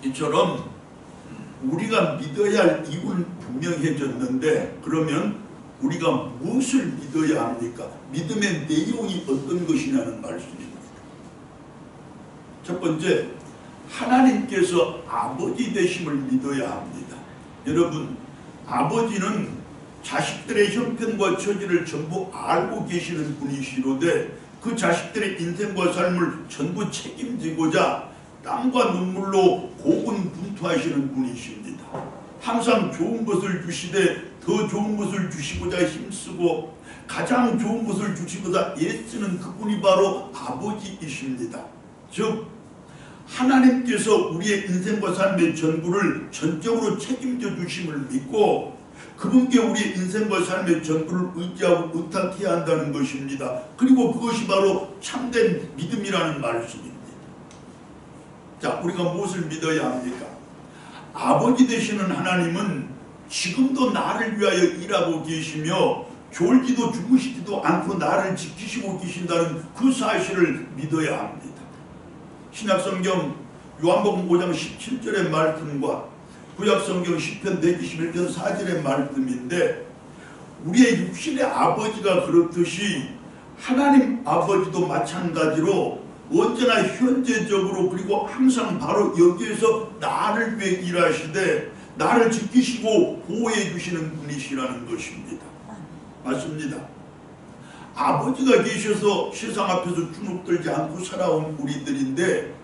이처럼 우리가 믿어야 할 이유는 분명해졌는데, 그러면 우리가 무엇을 믿어야 합니까? 믿음의 내용이 어떤 것이냐는 말씀입니다. 첫 번째, 하나님께서 아버지 되심을 믿어야 합니다. 여러분, 아버지는 자식들의 형편과 처지를 전부 알고 계시는 분이시로되 그 자식들의 인생과 삶을 전부 책임지고자 땀과 눈물로 고군분투하시는 분이십니다. 항상 좋은 것을 주시되 더 좋은 것을 주시고자 힘쓰고 가장 좋은 것을 주시고자 애쓰는 그분이 바로 아버지이십니다. 즉 하나님께서 우리의 인생과 삶의 전부를 전적으로 책임져 주심을 믿고 그분께 우리의 인생과 삶의 전부를 의지하고 의탁해야 한다는 것입니다. 그리고 그것이 바로 참된 믿음이라는 말씀입니다. 자, 우리가 무엇을 믿어야 합니까? 아버지 되시는 하나님은 지금도 나를 위하여 일하고 계시며 졸지도 주무시지도 않고 나를 지키시고 계신다는 그 사실을 믿어야 합니다. 신약성경 요한복음 5장 17절의 말씀과 구약성경 시편 121편 4절의 말씀인데, 우리의 육신의 아버지가 그렇듯이 하나님 아버지도 마찬가지로 언제나 현재적으로 그리고 항상 바로 여기에서 나를 위해 일하시되 나를 지키시고 보호해 주시는 분이시라는 것입니다. 맞습니다. 아버지가 계셔서 세상 앞에서 주눅들지 않고 살아온 우리들인데,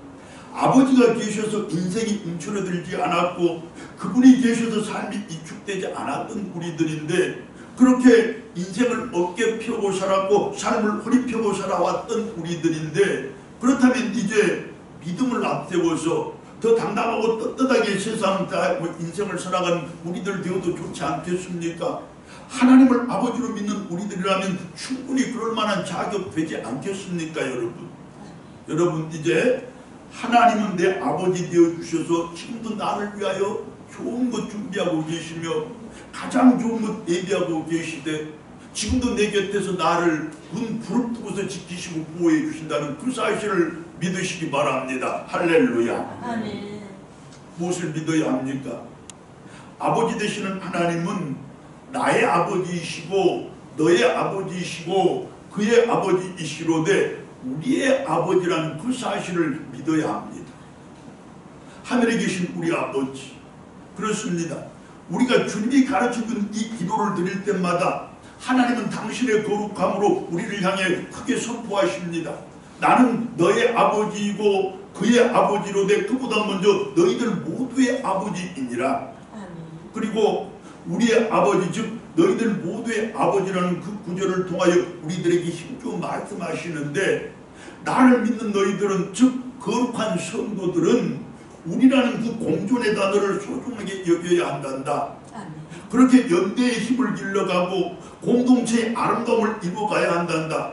아버지가 계셔서 인생이 움츠러들지 않았고 그분이 계셔서 삶이 이축되지 않았던 우리들인데, 그렇게 인생을 어깨 펴고 살았고 삶을 허리 펴고 살아왔던 우리들인데, 그렇다면 이제 믿음을 앞세워서 더 당당하고 떳떳하게 세상 인생을 살아가는 우리들 되어도 좋지 않겠습니까? 하나님을 아버지로 믿는 우리들이라면 충분히 그럴 만한 자격 되지 않겠습니까, 여러분? 여러분, 이제 하나님은 내 아버지 되어주셔서 지금도 나를 위하여 좋은 것 준비하고 계시며 가장 좋은 것 예비하고 계시되 지금도 내 곁에서 나를 부릅뜨고서 지키시고 보호해 주신다는 그 사실을 믿으시기 바랍니다. 할렐루야. 아멘. 무엇을 믿어야 합니까? 아버지 되시는 하나님은 나의 아버지이시고 너의 아버지이시고 그의 아버지이시로되 우리의 아버지라는 그 사실을 믿어야 합니다. 하늘에 계신 우리 아버지, 그렇습니다. 우리가 주님이 가르쳐준 이 기도를 드릴 때마다 하나님은 당신의 거룩함으로 우리를 향해 크게 선포하십니다. 나는 너의 아버지이고 그의 아버지로되 그보다 먼저 너희들 모두의 아버지이니라. 그리고 우리의 아버지, 즉 너희들 모두의 아버지라는 그 구절을 통하여 우리들에게 힘주어 말씀하시는데, 나를 믿는 너희들은, 즉 거룩한 성도들은 우리라는 그 공존의 단어를 소중하게 여겨야 한단다. 그렇게 연대의 힘을 길러가고 공동체의 아름다움을 입어가야 한단다.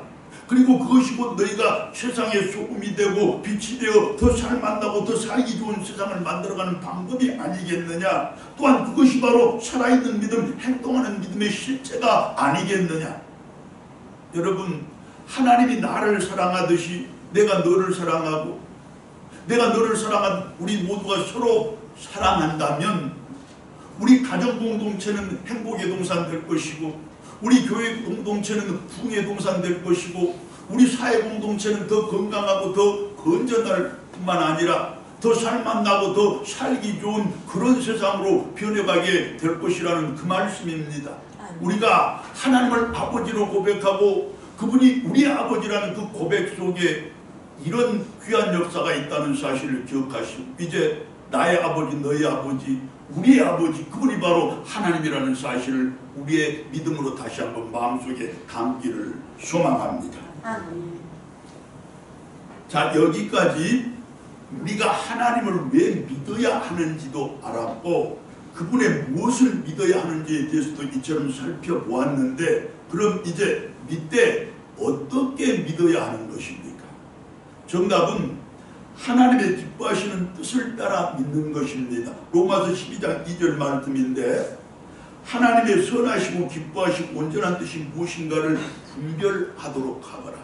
그리고 그것이 곧 너희가 세상의 소금이 되고 빛이 되어 더 살만나고 더 살기 좋은 세상을 만들어가는 방법이 아니겠느냐. 또한 그것이 바로 살아있는 믿음, 행동하는 믿음의 실체가 아니겠느냐. 여러분, 하나님이 나를 사랑하듯이 내가 너를 사랑하고 내가 너를 사랑한 우리 모두가 서로 사랑한다면 우리 가정 공동체는 행복의 동산 될 것이고 우리 교회 공동체는 부흥의 동산 될 것이고 우리 사회 공동체는 더 건강하고 더 건전할 뿐만 아니라 더 살만나고 더 살기 좋은 그런 세상으로 변해가게 될 것이라는 그 말씀입니다. 우리가 하나님을 아버지로 고백하고 그분이 우리 아버지라는 그 고백 속에 이런 귀한 역사가 있다는 사실을 기억하시고 이제 나의 아버지, 너의 아버지, 우리의 아버지, 그분이 바로 하나님이라는 사실을 우리의 믿음으로 다시 한번 마음속에 담기를 소망합니다. 자, 여기까지 우리가 하나님을 왜 믿어야 하는지도 알았고 그분의 무엇을 믿어야 하는지에 대해서도 이처럼 살펴보았는데 그럼 이제 믿되 어떻게 믿어야 하는 것입니까? 정답은 하나님의 기뻐하시는 뜻을 따라 믿는 것입니다. 로마서 12장 2절 말씀인데 하나님의 선하시고 기뻐하시고 온전한 뜻이 무엇인가를 분별하도록 하거라.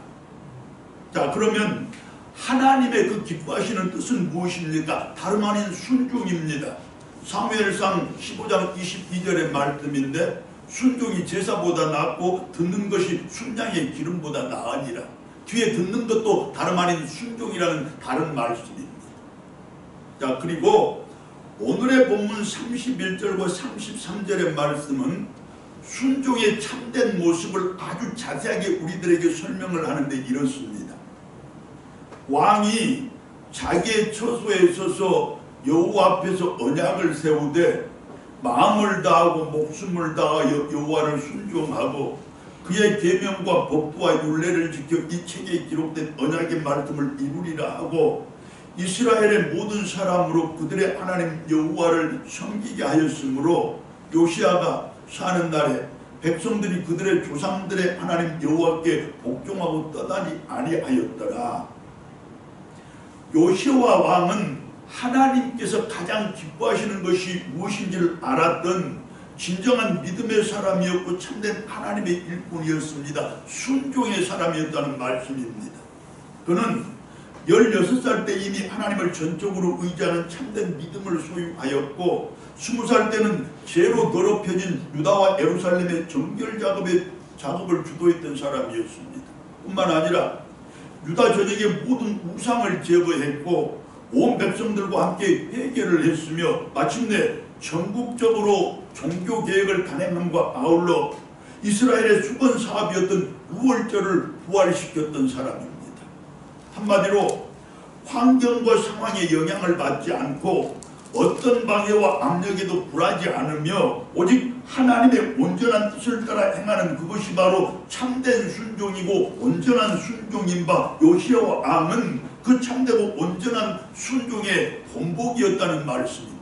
자, 그러면 하나님의 그 기뻐하시는 뜻은 무엇입니까? 다름 아닌 순종입니다. 사무엘상 15장 22절의 말씀인데 순종이 제사보다 낫고 듣는 것이 순양의 기름보다 나으니라. 뒤에 듣는 것도 다름 아닌 순종이라는 다른 말씀입니다. 자, 그리고 오늘의 본문 31절과 33절의 말씀은 순종의 참된 모습을 아주 자세하게 우리들에게 설명을 하는데 이렇습니다. 왕이 자기의 처소에 서서 여호와 앞에서 언약을 세우되 마음을 다하고 목숨을 다하여 여호와를 순종하고 그의 계명과 법도와 율례를 지켜 이 책에 기록된 언약의 말씀을 이루리라 하고 이스라엘의 모든 사람으로 그들의 하나님 여호와를 섬기게 하였으므로 요시야가 사는 날에 백성들이 그들의 조상들의 하나님 여호와께 복종하고 떠나지 아니하였더라. 요시야 왕은 하나님께서 가장 기뻐하시는 것이 무엇인지를 알았던 진정한 믿음의 사람이었고 참된 하나님의 일꾼이었습니다. 순종의 사람이었다는 말씀입니다. 그는 16살 때 이미 하나님을 전적으로 의지하는 참된 믿음을 소유하였고 20살 때는 죄로 더럽혀진 유다와 예루살렘의 정결 작업을 주도했던 사람이었습니다. 뿐만 아니라 유다 전역의 모든 우상을 제거했고 온 백성들과 함께 회개를 했으며 마침내 전국적으로 종교개혁을 단행함과 아울러 이스라엘의 수건 사업이었던 유월절을 부활시켰던 사람입니다. 한마디로 환경과 상황에 영향을 받지 않고 어떤 방해와 압력에도 굴하지 않으며 오직 하나님의 온전한 뜻을 따라 행하는 그것이 바로 참된 순종이고 온전한 순종인 바 요시야 왕은 그 참되고 온전한 순종의 본보기였다는 말씀입니다.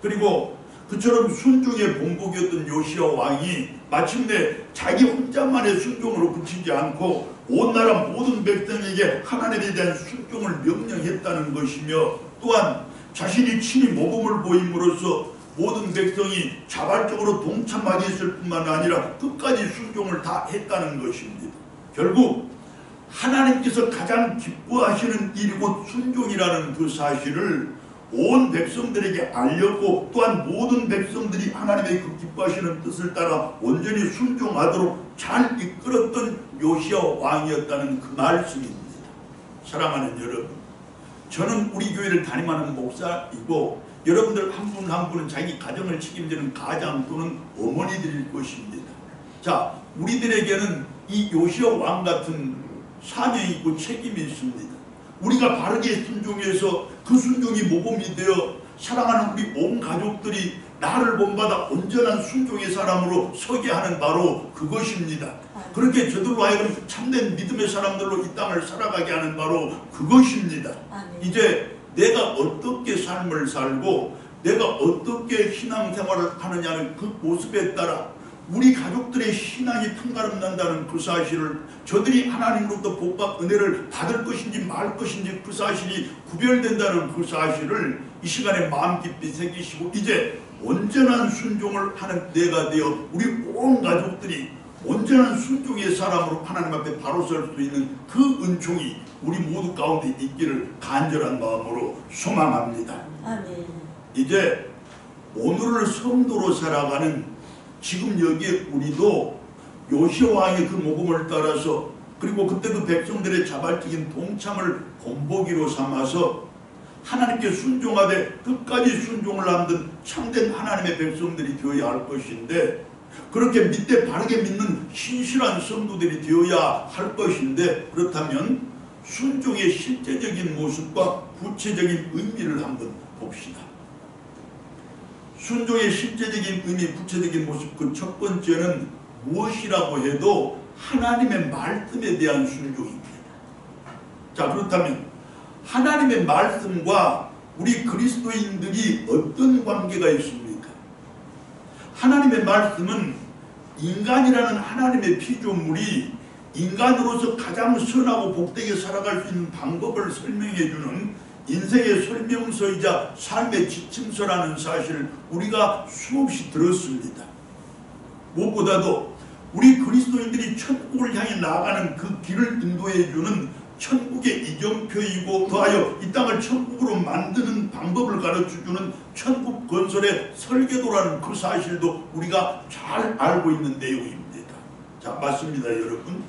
그리고 그처럼 순종의 본보기였던 요시야 왕이 마침내 자기 혼자만의 순종으로 그치지 않고 온 나라 모든 백성에게 하나님에 대한 순종을 명령했다는 것이며 또한 자신이 친히 모범을 보임으로써 모든 백성이 자발적으로 동참하게 했을 뿐만 아니라 끝까지 순종을 다 했다는 것입니다. 결국 하나님께서 가장 기뻐하시는 일이 곧 순종이라는 그 사실을 온 백성들에게 알렸고 또한 모든 백성들이 하나님의 그 기뻐하시는 뜻을 따라 온전히 순종하도록 잘 이끌었던 요시야 왕이었다는 그 말씀입니다. 사랑하는 여러분, 저는 우리 교회를 담임하는 목사이고 여러분들 한 분 한 분은 자기 가정을 책임지는 가장 또는 어머니들일 것입니다. 자, 우리들에게는 이 요시야 왕 같은 사명이 있고 책임이 있습니다. 우리가 바르게 순종해서 그 순종이 모범이 되어 사랑하는 우리 온 가족들이 나를 본받아 온전한 순종의 사람으로 서게 하는 바로 그것입니다. 그렇게 저들로 하여금 참된 믿음의 사람들로 이 땅을 살아가게 하는 바로 그것입니다. 이제 내가 어떻게 삶을 살고 내가 어떻게 신앙생활을 하느냐는 그 모습에 따라 우리 가족들의 신앙이 탕가름난다는 그 사실을, 저들이 하나님으로부터 복과 은혜를 받을 것인지 말 것인지 그 사실이 구별된다는 그 사실을 이 시간에 마음 깊이 새기시고, 이제 온전한 순종을 하는 때가 되어 우리 온 가족들이 온전한 순종의 사람으로 하나님 앞에 바로 설 수 있는 그 은총이 우리 모두 가운데 있기를 간절한 마음으로 소망합니다. 아멘. 이제 오늘을 성도로 살아가는 지금 여기에 우리도 요시야 왕의 그 모범을 따라서, 그리고 그때 그 백성들의 자발적인 동참을 본보기로 삼아서 하나님께 순종하되 끝까지 순종을 하는 참된 하나님의 백성들이 되어야 할 것인데, 그렇게 믿되 바르게 믿는 신실한 성도들이 되어야 할 것인데, 그렇다면 순종의 실제적인 모습과 구체적인 의미를 한번 봅시다. 순종의 실제적인 의미, 구체적인 모습, 그 첫 번째는 무엇이라고 해도 하나님의 말씀에 대한 순종입니다. 자, 그렇다면 하나님의 말씀과 우리 그리스도인들이 어떤 관계가 있습니까? 하나님의 말씀은 인간이라는 하나님의 피조물이 인간으로서 가장 선하고 복되게 살아갈 수 있는 방법을 설명해주는 인생의 설명서이자 삶의 지침서라는 사실을 우리가 수없이 들었습니다. 무엇보다도 우리 그리스도인들이 천국을 향해 나아가는 그 길을 인도해주는 천국의 이정표이고, 더하여 이 땅을 천국으로 만드는 방법을 가르쳐주는 천국 건설의 설계도라는 그 사실도 우리가 잘 알고 있는 내용입니다. 자, 맞습니다, 여러분.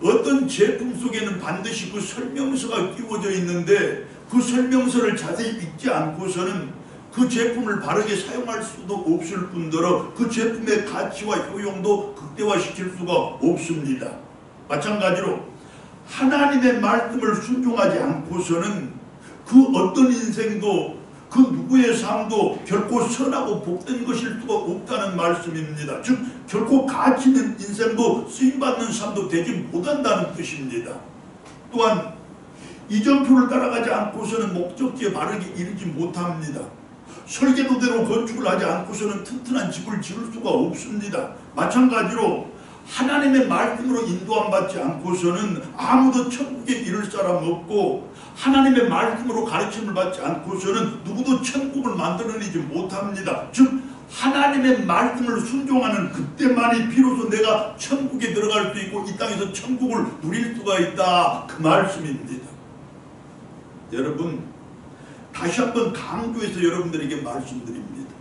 어떤 제품 속에는 반드시 그 설명서가 끼워져 있는데, 그 설명서를 자세히 읽지 않고서는 그 제품을 바르게 사용할 수도 없을 뿐더러 그 제품의 가치와 효용도 극대화시킬 수가 없습니다. 마찬가지로 하나님의 말씀을 순종하지 않고서는 그 어떤 인생도, 그 누구의 삶도 결코 선하고 복된 것일 수가 없다는 말씀입니다. 즉 결코 가치 있는 인생도 쓰임받는 삶도 되지 못한다는 뜻입니다. 또한 이정표를 따라가지 않고서는 목적지에 바르게 이르지 못합니다. 설계도대로 건축을 하지 않고서는 튼튼한 집을 지을 수가 없습니다. 마찬가지로 하나님의 말씀으로 인도함 받지 않고서는 아무도 천국에 이를 사람 없고, 하나님의 말씀으로 가르침을 받지 않고서는 누구도 천국을 만들어내지 못합니다. 즉 하나님의 말씀을 순종하는 그때만이 비로소 내가 천국에 들어갈 수 있고 이 땅에서 천국을 누릴 수가 있다, 그 말씀입니다. 여러분, 다시 한번 강조해서 여러분들에게 말씀드립니다.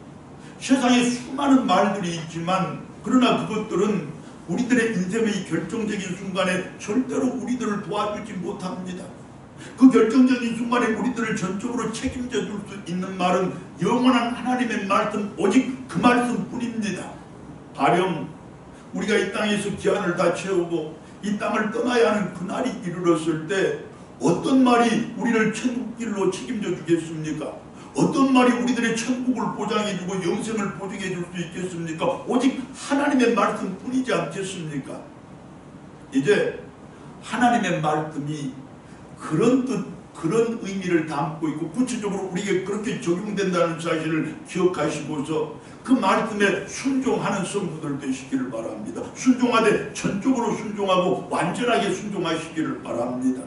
세상에 수많은 말들이 있지만, 그러나 그것들은 우리들의 인생의 결정적인 순간에 절대로 우리들을 도와주지 못합니다. 그 결정적인 순간에 우리들을 전적으로 책임져 줄 수 있는 말은 영원한 하나님의 말씀, 오직 그 말씀뿐입니다. 가령 우리가 이 땅에서 기한을 다 채우고 이 땅을 떠나야 하는 그날이 이르렀을 때 어떤 말이 우리를 천국길로 책임져 주겠습니까? 어떤 말이 우리들의 천국을 보장해주고 영생을 보증해 줄 수 있겠습니까? 오직 하나님의 말씀뿐이지 않겠습니까? 이제 하나님의 말씀이 그런 뜻, 그런 의미를 담고 있고 구체적으로 우리에게 그렇게 적용된다는 사실을 기억하시고서 그 말씀에 순종하는 성도들 되시기를 바랍니다. 순종하되 전적으로 순종하고 완전하게 순종하시기를 바랍니다.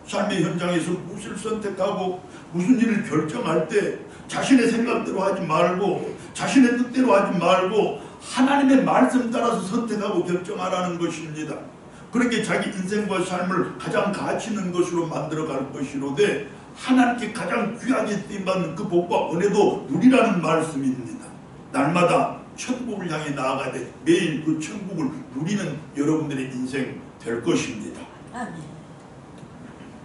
삶의 현장에서 무엇을 선택하고 무슨 일을 결정할 때 자신의 생각대로 하지 말고 자신의 뜻대로 하지 말고 하나님의 말씀 따라서 선택하고 결정하라는 것입니다. 그렇게 자기 인생과 삶을 가장 가치 있는 것으로 만들어갈 것이로되 하나님께 가장 귀하게 쓰임받는 그 복과 은혜도 누리라는 말씀입니다. 날마다 천국을 향해 나아가되 매일 그 천국을 누리는 여러분들의 인생 될 것입니다. 아멘.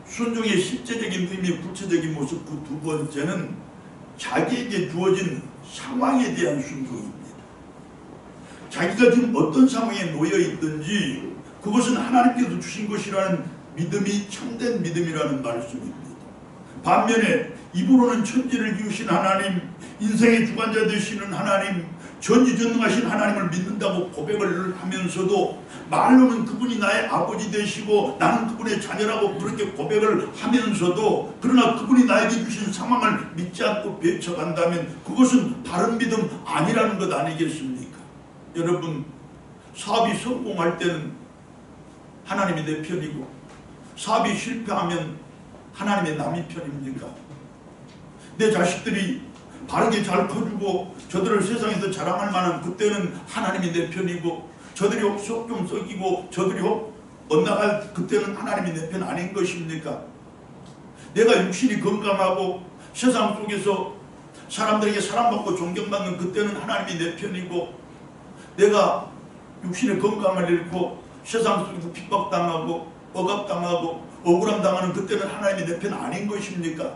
순종의 실제적인 의미, 구체적인 모습, 그 두 번째는 자기에게 주어진 상황에 대한 순종입니다. 자기가 지금 어떤 상황에 놓여 있든지 그것은 하나님께서 주신 것이라는 믿음이 참된 믿음이라는 말씀입니다. 반면에 입으로는 천지를 지으신 하나님, 인생의 주관자 되시는 하나님, 전지전능하신 하나님을 믿는다고 고백을 하면서도 말로는 그분이 나의 아버지 되시고 나는 그분의 자녀라고 그렇게 고백을 하면서도 그러나 그분이 나에게 주신 상황을 믿지 않고 배척한다면 그것은 바른 믿음 아니라는 것 아니겠습니까? 여러분, 사업이 성공할 때는 하나님이 내 편이고 사업이 실패하면 하나님의 남의 편입니까? 내 자식들이 바르게 잘 커주고 저들을 세상에서 자랑할 만한 그때는 하나님이 내 편이고, 저들이 속 좀 썩이고 저들이 엇나갈 그때는 하나님이 내 편 아닌 것입니까? 내가 육신이 건강하고 세상 속에서 사람들에게 사랑받고 존경받는 그때는 하나님이 내 편이고, 내가 육신의 건강을 잃고 세상 속에서 핍박당하고 억압당하고 억울함당하는 그때는 하나님이 내 편 아닌 것입니까?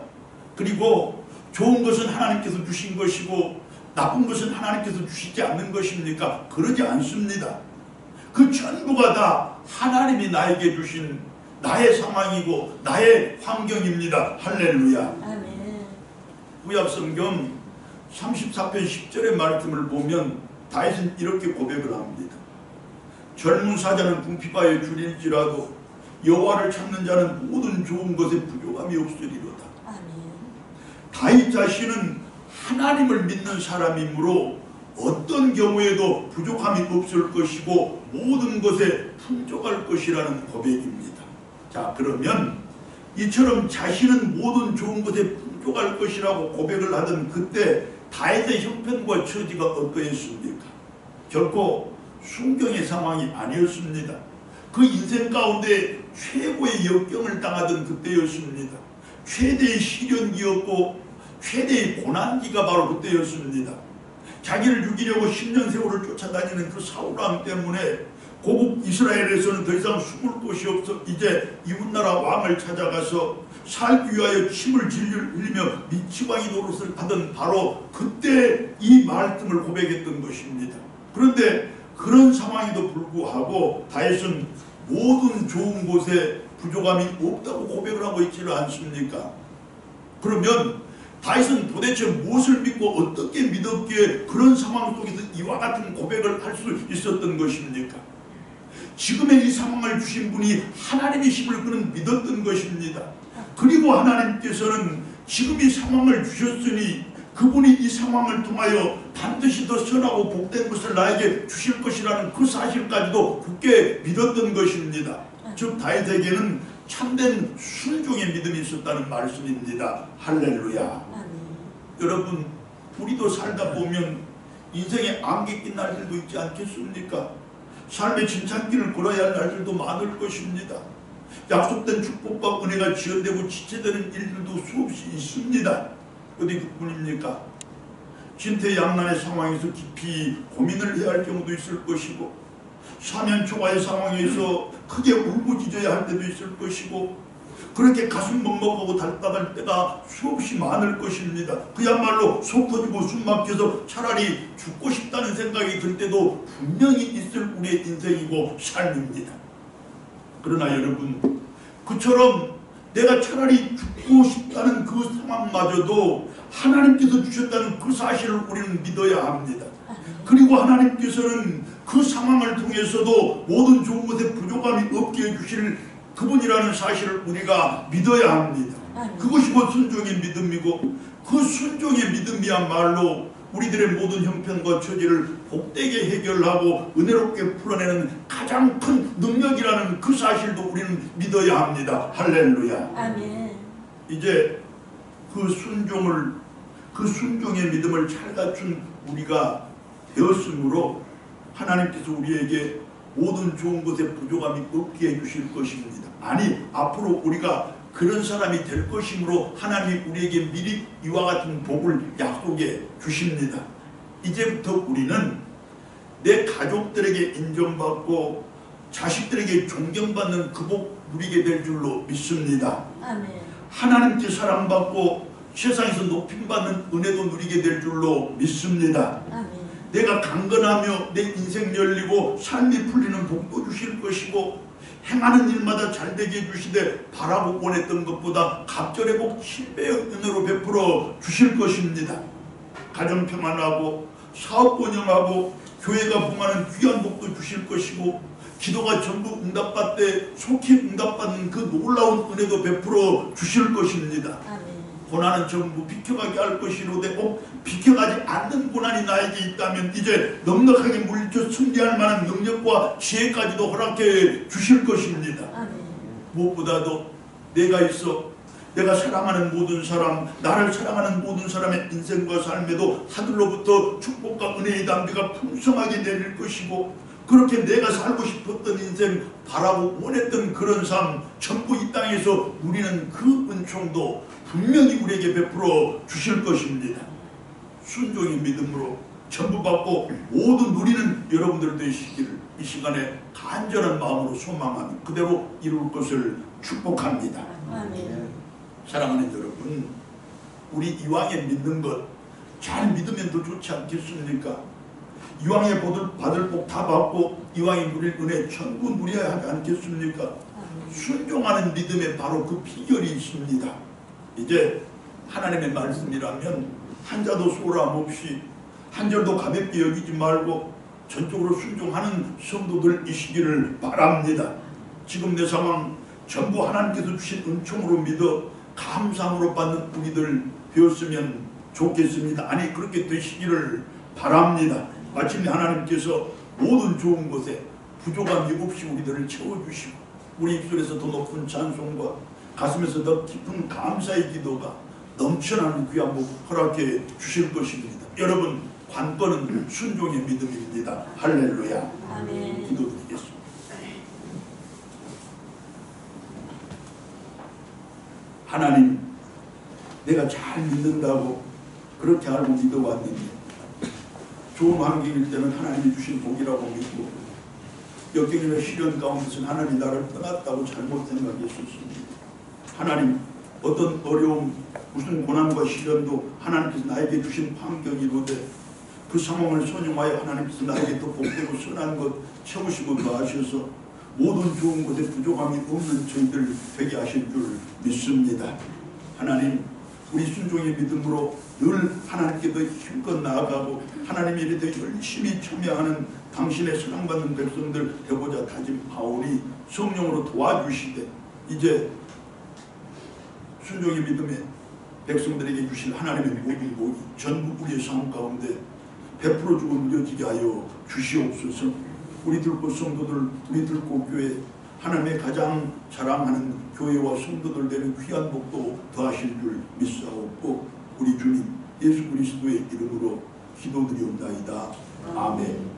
그리고 좋은 것은 하나님께서 주신 것이고 나쁜 것은 하나님께서 주시지 않는 것입니까? 그러지 않습니다. 그 전부가 다 하나님이 나에게 주신 나의 상황이고 나의 환경입니다. 할렐루야. 아멘. 구약성경 34편 10절의 말씀을 보면 다윗은 이렇게 고백을 합니다. 젊은 사자는 궁핍하여 줄일지라도 여호와를 찾는 자는 모든 좋은 것에 부족함이 없으리로다. 아멘. 다윗 자신은 하나님을 믿는 사람이므로 어떤 경우에도 부족함이 없을 것이고 모든 것에 풍족할 것이라는 고백입니다. 자, 그러면 이처럼 자신은 모든 좋은 것에 풍족할 것이라고 고백을 하던 그때 다윗의 형편과 처지가 어떠했습니까? 결코 순경의 상황이 아니었습니다. 그 인생 가운데 최고의 역경을 당하던 그때였습니다. 최대의 시련기였고 최대의 고난기가 바로 그때였습니다. 자기를 죽이려고 10년 세월을 쫓아다니는 그 사울왕 때문에 고국 이스라엘에서는 더 이상 숨을 곳이 없어 이제 이웃나라 왕을 찾아가서 살기 위하여 침을 질질 흘리며 미치광이 노릇을 하던 바로 그때 이 말씀을 고백했던 것입니다. 그런데 그런 상황에도 불구하고 다윗은 모든 좋은 곳에 부족함이 없다고 고백을 하고 있지는 않습니까? 그러면 다윗은 도대체 무엇을 믿고 어떻게 믿었기에 그런 상황 속에서 이와 같은 고백을 할 수 있었던 것입니까? 지금의 이 상황을 주신 분이 하나님이심을 그는 믿었던 것입니다. 그리고 하나님께서는 지금 이 상황을 주셨으니 그분이 이 상황을 통하여 반드시 더 선하고 복된 것을 나에게 주실 것이라는 그 사실까지도 굳게 믿었던 것입니다. 즉 다윗에게는 참된 순종의 믿음이 있었다는 말씀입니다. 할렐루야. 여러분, 우리도 살다 보면 인생에 안개 낀 날들도 있지 않겠습니까? 삶의 진창길을 걸어야 할 날들도 많을 것입니다. 약속된 축복과 은혜가 지연되고 지체되는 일들도 수없이 있습니다. 어디 그뿐입니까? 진퇴양난의 상황에서 깊이 고민을 해야 할 경우도 있을 것이고, 사면초가의 상황에서 크게 울부짖어야 할 때도 있을 것이고, 그렇게 가슴 먹먹하고 달딱할 때가 수없이 많을 것입니다. 그야말로 속 터지고 숨 막혀서 차라리 죽고 싶다는 생각이 들 때도 분명히 있을 우리의 인생이고 삶입니다. 그러나 여러분, 그처럼 내가 차라리 죽고 싶다는 그 상황마저도 하나님께서 주셨다는 그 사실을 우리는 믿어야 합니다. 그리고 하나님께서는 그 상황을 통해서도 모든 좋은 것에 부족함이 없게 해주실 그분이라는 사실을 우리가 믿어야 합니다. 그것이 곧 순종의 믿음이고, 그 순종의 믿음이야말로 우리들의 모든 형편과 처지를 복되게 해결하고 은혜롭게 풀어내는 가장 큰 능력이라는 그 사실도 우리는 믿어야 합니다. 할렐루야. 아멘. 이제 그 순종의 믿음을 잘 갖춘 우리가 되었으므로 하나님께서 우리에게 모든 좋은 것에 부족함이 없게 해주실 것입니다. 아니, 앞으로 우리가 그런 사람이 될 것이므로 하나님이 우리에게 미리 이와 같은 복을 약속해 주십니다. 이제부터 우리는 내 가족들에게 인정받고 자식들에게 존경받는 그 복 누리게 될 줄로 믿습니다. 아멘. 하나님께 사랑받고 세상에서 높임받는 은혜도 누리게 될 줄로 믿습니다. 아멘. 내가 강건하며 내 인생 열리고 삶이 풀리는 복도 주실 것이고, 행하는 일마다 잘되게 해주시되 바라고 원했던 것보다 갑절의 복 7배의 은혜로 베풀어 주실 것입니다. 가정 평안하고 사업 번영하고 교회가 봉하는 귀한 복도 주실 것이고, 기도가 전부 응답받되 속히 응답받는 그 놀라운 은혜도 베풀어 주실 것입니다. 아멘. 고난은 전부 비켜가게 할 것이로되 비켜가지 않는 고난이 나에게 있다면 이제 넉넉하게 물리쳐 승리할 만한 능력과 지혜까지도 허락해 주실 것입니다. 무엇보다도 내가 있어 내가 사랑하는 모든 사람, 나를 사랑하는 모든 사람의 인생과 삶에도 하늘로부터 축복과 은혜의 담비가 풍성하게 내릴 것이고, 그렇게 내가 살고 싶었던 인생, 바라고 원했던 그런 삶 전부 이 땅에서 누리는 그 은총도 분명히 우리에게 베풀어 주실 것입니다. 순종의 믿음으로 전부 받고 모두 누리는 여러분들 되시기를 이 시간에 간절한 마음으로 소망하며 그대로 이룰 것을 축복합니다. 아멘. 사랑하는 여러분, 우리 이왕에 믿는 것 잘 믿으면 더 좋지 않겠습니까? 이왕에 받을 복 다 받고 이왕에 누릴 은혜 전부 누려야 하지 않겠습니까? 순종하는 믿음에 바로 그 비결이 있습니다. 이제 하나님의 말씀이라면 한자도 소홀함 없이 한 절도 가볍게 여기지 말고 전적으로 순종하는 성도들이시기를 바랍니다. 지금 내 상황 전부 하나님께서 주신 은총으로 믿어 감사함으로 받는 우리들 되었으면 좋겠습니다. 아니 그렇게 되시기를 바랍니다. 마침내 하나님께서 모든 좋은 것에 부족함이 없이 우리들을 채워주시고 우리 입술에서 더 높은 찬송과 가슴에서 더 깊은 감사의 기도가 넘쳐나는 귀한 복 허락해 주실 것입니다. 여러분 관건은 순종의 믿음입니다. 할렐루야. 아멘. 기도드리겠습니다. 하나님, 내가 잘 믿는다고 그렇게 알고 믿어왔는데 좋은 환경일 때는 하나님이 주신 복이라고 믿고 역경이나 시련 가운데서는 하나님이 나를 떠났다고 잘못 생각했었습니다. 하나님, 어떤 어려움, 무슨 고난과 시련도 하나님께서 나에게 주신 환경이로되 그 상황을 선용하여 하나님께서 나에게 더 복되고 선한 것 채우시고 더하셔서 모든 좋은 것에 부족함이 없는 저희들 되게 하실 줄 믿습니다. 하나님, 우리 순종의 믿음으로 늘 하나님께 더 힘껏 나아가고 하나님의 일에 더 열심히 참여하는 당신의 사랑받는 백성들 되고자 다짐하오니 성령으로 도와주시되 이제 순종의 믿음에 백성들에게 주실 하나님의 모든 복이 전부 우리의 삶 가운데 베풀어주고 누려지게 하여 주시옵소서. 우리 들꽃 성도들, 우리 들꽃 교회 하나님의 가장 자랑하는 교회와 성도들 되는 귀한 복도 더하실 줄 믿사옵고 우리 주님 예수 그리스도의 이름으로 기도드리옵나이다. 아멘.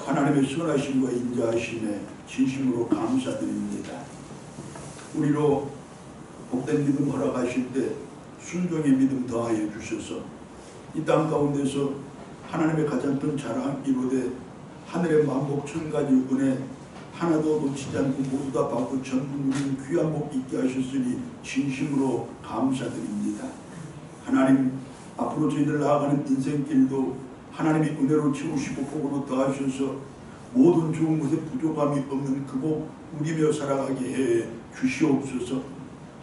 하나님의 선하심과 인자하심에 진심으로 감사드립니다. 우리로 복된 믿음 허락하실 때 순종의 믿음 더하여 주셔서 이 땅 가운데서 하나님의 가장 큰 자랑 이루되 하늘의 만복 천가지 은혜 하나도 놓치지 않고 모두 다 받고 전부 누린 귀한 복 있게 하셨으니 진심으로 감사드립니다. 하나님, 앞으로 저희들 나아가는 인생길도 하나님이 은혜로 채우시고 복으로 더하셔서 모든 좋은 것에 부족함이 없는 그 복 누리며 살아가게 해 주시옵소서.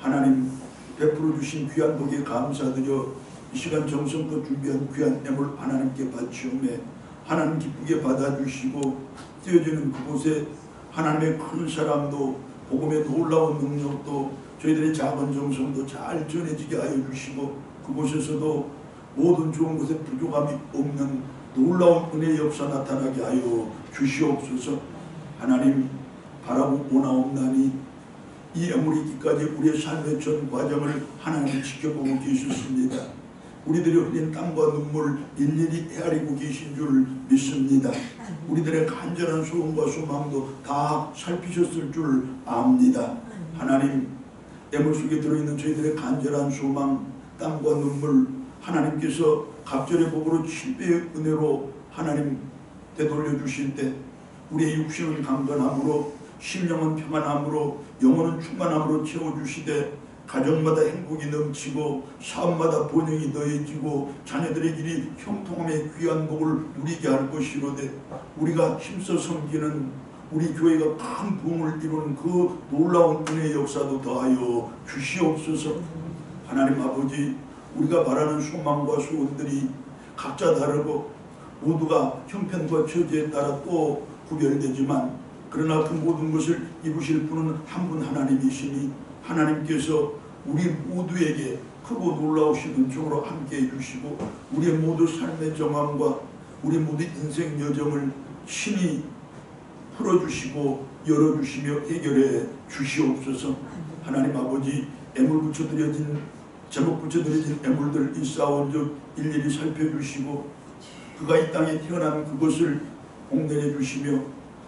하나님, 베풀어 주신 귀한 복에 감사드려 이 시간 정성껏 준비한 귀한 애물 하나님께 바치오매 하나님 기쁘게 받아주시고 띄어지는 그곳에 하나님의 큰 사랑도 복음의 놀라운 능력도 저희들의 작은 정성도 잘 전해지게 하여 주시고 그곳에서도 모든 좋은 것에 부족함이 없는 놀라운 은혜의 역사 나타나게 하여 주시옵소서. 하나님, 바라고 원하옵나니 이 애물이 있기까지 우리의 삶의 전 과정을 하나님이 지켜보고 계셨습니다. 우리들이 흘린 땀과 눈물 일일이 헤아리고 계신 줄 믿습니다. 우리들의 간절한 소원과 소망도 다 살피셨을 줄 압니다. 하나님, 애물 속에 들어있는 저희들의 간절한 소망, 땀과 눈물 하나님께서 갑절의 복으로 7배의 은혜로 하나님 되돌려 주실 때 우리의 육신은 강건함으로 심령은 평안함으로 영혼은 충만함으로 채워주시되 가정마다 행복이 넘치고 사업마다 번영이 더해지고 자녀들의 길이 형통함의 귀한 복을 누리게 할 것이로되 우리가 힘써 섬기는 우리 교회가 큰 부흥을 이루는 그 놀라운 은혜의 역사도 더하여 주시옵소서. 하나님 아버지, 우리가 바라는 소망과 소원들이 각자 다르고 모두가 형편과 처지에 따라 또 구별되지만 그러나 그 모든 것을 이루실 분은 한 분 하나님이시니 하나님께서 우리 모두에게 크고 놀라우신 은총으로 함께해 주시고 우리의 모두 삶의 정황과 우리 모두 인생 여정을 친히 풀어주시고 열어주시며 해결해 주시옵소서. 하나님 아버지, 애물 붙여드려진 제목 붙여드려진 애물들 있사온즉 일일이 살펴주시고 그가 이 땅에 태어난 그것을 공내해 주시며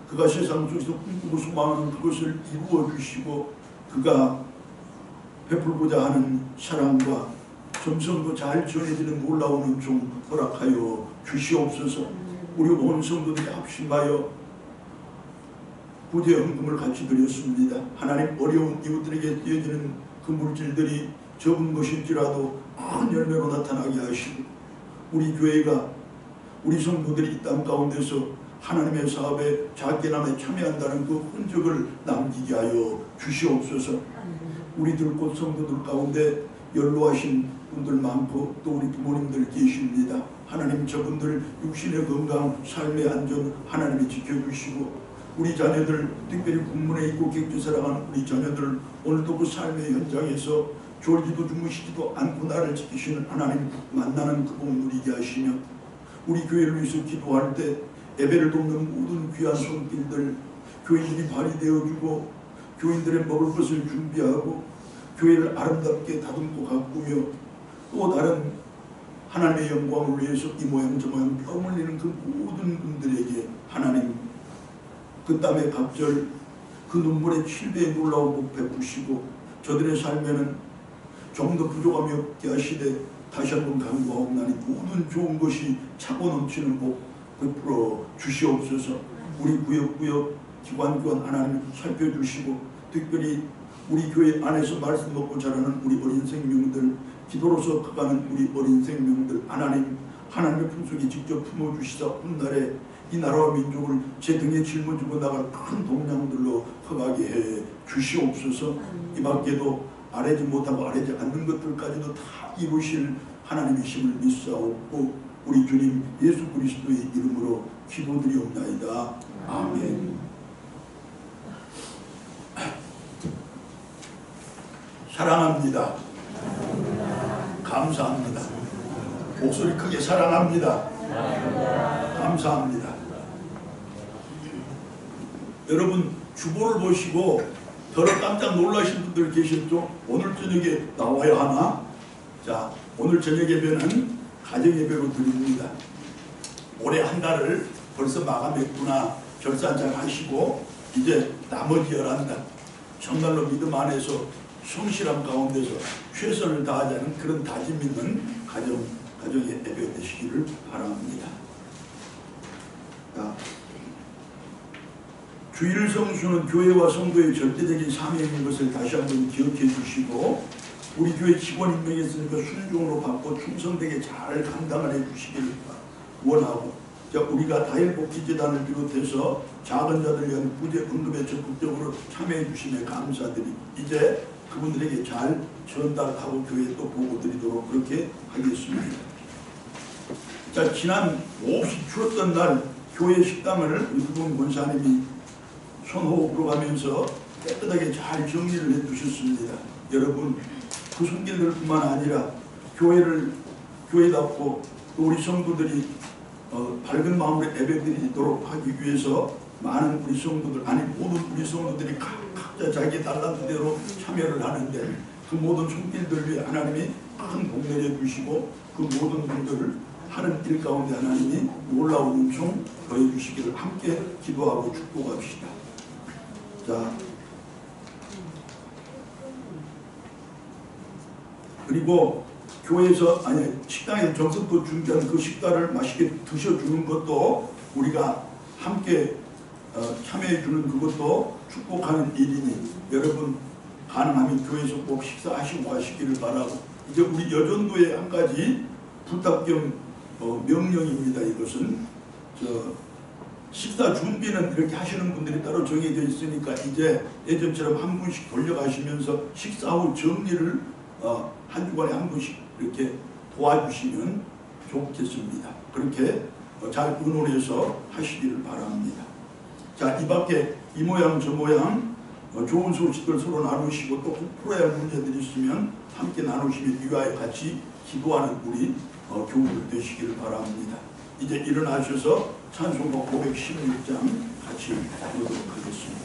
그가 세상 속에서 꿈꾸고 소망하는 그것을 이루어 주시고 그가 베풀고자 하는 사랑과 정성도 잘 전해지는 놀라운 은총 허락하여 주시옵소서. 우리 온 성도들이 합심하여 구제 헌금을 같이 드렸습니다. 하나님, 어려운 이웃들에게 띄어지는 그 물질들이 적은 것일지라도 큰 열매로 나타나게 하시고 우리 교회가 우리 성도들이 이 땅 가운데서 하나님의 사업에 작게나마 참여한다는 그 흔적을 남기게 하여 주시옵소서. 우리들 곧 성도들 가운데 연로하신 분들 많고 또 우리 부모님들 계십니다. 하나님, 저분들 육신의 건강, 삶의 안전 하나님이 지켜주시고 우리 자녀들, 특별히 국문에 있고 객지 살아가는 우리 자녀들 오늘도 그 삶의 현장에서 졸지도 주무시지도 않고 나를 지키시는 하나님 만나는 그 복 누리게 하시며 우리 교회를 위해서 기도할 때 예배를 돕는 모든 귀한 손길들 교인들이 발휘되어주고 교인들의 먹을 것을 준비하고 교회를 아름답게 다듬고 가꾸며 또 다른 하나님의 영광을 위해서 이 모양 저 모양 뼈 물리는 그 모든 분들에게 하나님 그 땀의 갑절 그 눈물의 7배의 놀라운 복 베푸시고 저들의 삶에는 좀 더 부족함이 없게 하시되 다시 한번 간구하옵나니 모든 좋은 것이 차고 넘치는 복 베풀어 주시옵소서. 우리 구역구역 기관기관 하나님 살펴주시고 특별히 우리 교회 안에서 말씀 먹고 자라는 우리 어린 생명들 기도로서 커가는 우리 어린 생명들 하나님의 품속에 직접 품어주시다 훗날에 이 나라와 민족을 제 등에 짊어지고 나갈 큰 동량들로 커가게 해 주시옵소서. 이 밖에도 아뢰지 못하고 아뢰지 않는 것들까지도 다 이루실 하나님이심을 믿사옵고 우리 주님 예수 그리스도의 이름으로 기도드리옵나이다. 아멘. 사랑합니다. 감사합니다. 목소리 크게 사랑합니다. 감사합니다. 여러분 주보를 보시고 더러 깜짝 놀라신 분들 계시죠? 오늘 저녁에 나와야 하나? 자, 오늘 저녁 예배는 가정 예배로 드립니다. 올해 한 달을 벌써 마감했구나 결산장 하시고 이제 나머지 11달 정말로 믿음 안에서 성실함 가운데서 최선을 다하자는 그런 다짐 있는 가정의 예배 되시기를 바랍니다. 자, 주일 성수는 교회와 성도의 절대적인 사명인 것을 다시 한번 기억해 주시고 우리 교회 직원 임명했으니까 순종으로 받고 충성되게 잘 감당을 해 주시기를 원하고 우리가 다일복지재단을 비롯해서 작은 자들 위한 구제 응급에 적극적으로 참여해 주심에 감사드리고 이제 그분들에게 잘 전달하고 교회에 또 보고 드리도록 그렇게 하겠습니다. 자, 지난 몹시 추웠던 날 교회 식당을 우리 두분 권사님이 손호흡으로 가면서 깨끗하게 잘 정리를 해두셨습니다. 여러분 그 손길들뿐만 아니라 교회답고 또 우리 성도들이 밝은 마음으로 예배드리도록 하기 위해서 많은 우리 성도들 아니 모든 우리 성도들이 각자 자기 달란트대로 참여를 하는데 그 모든 손길들 위해 하나님이 큰 복 내려주시고 그 모든 분들을 하는 일 가운데 하나님이 놀라운 은총 더해 주시기를 함께 기도하고 축복합시다. 자, 그리고 교회에서 식당에서 정성껏 준비한 그 식단을 맛있게 드셔주는 것도 우리가 함께 참여해 주는 그것도 축복하는 일이니 여러분 가능하면 교회에서 꼭 식사하시고 가시기를 바라고 이제 우리 여전도의 한 가지 부탁 겸 명령입니다. 이것은 식사 준비는 이렇게 하시는 분들이 따로 정해져 있으니까 이제 예전처럼 한 분씩 돌려가시면서 식사 후 정리를 한 주간에 한 분씩 이렇게 도와주시면 좋겠습니다. 그렇게 잘 의논해서 하시기를 바랍니다. 자, 이 밖에 이 모양 저 모양 좋은 소식들 서로 나누시고 또 풀어야 할 문제들이 있으면 함께 나누시며 위하여 같이 기도하는 우리 교우들 되시기를 바랍니다. 이제 일어나셔서 찬송가 516장 같이 부르도록 하겠습니다.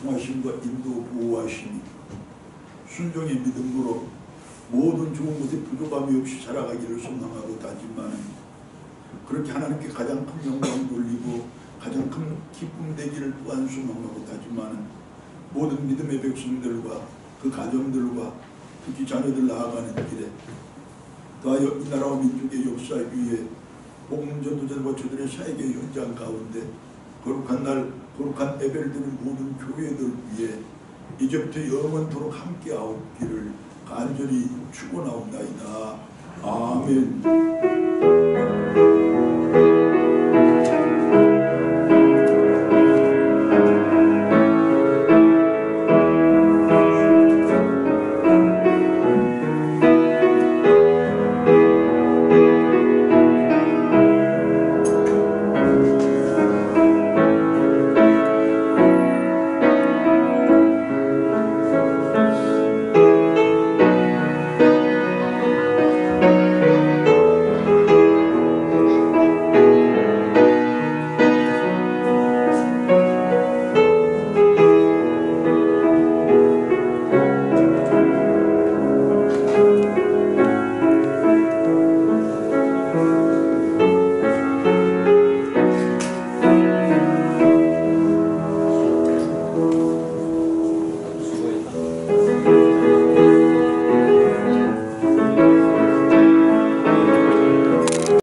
통하심과 인도 보호하심이 순종의 믿음으로 모든 좋은 것에 부족함이 없이 살아가기를 소망하고 다짐하는 그렇게 하나님께 가장 큰 영광 돌리고 가장 큰 기쁨 되기를 또한 소망하고 다짐하는 모든 믿음의 백성들과 그 가정들과 특히 자녀들 나아가는 길에 더하여 이 나라와 민족의 역사 위에 복음 전도자들과 저들의 사역의 현장 가운데 거룩한 날 거룩한 예배를 드리는 모든 교회들 위에 이제부터 영원토록 함께하옵기를 간절히 축원하옵나이다. 아멘.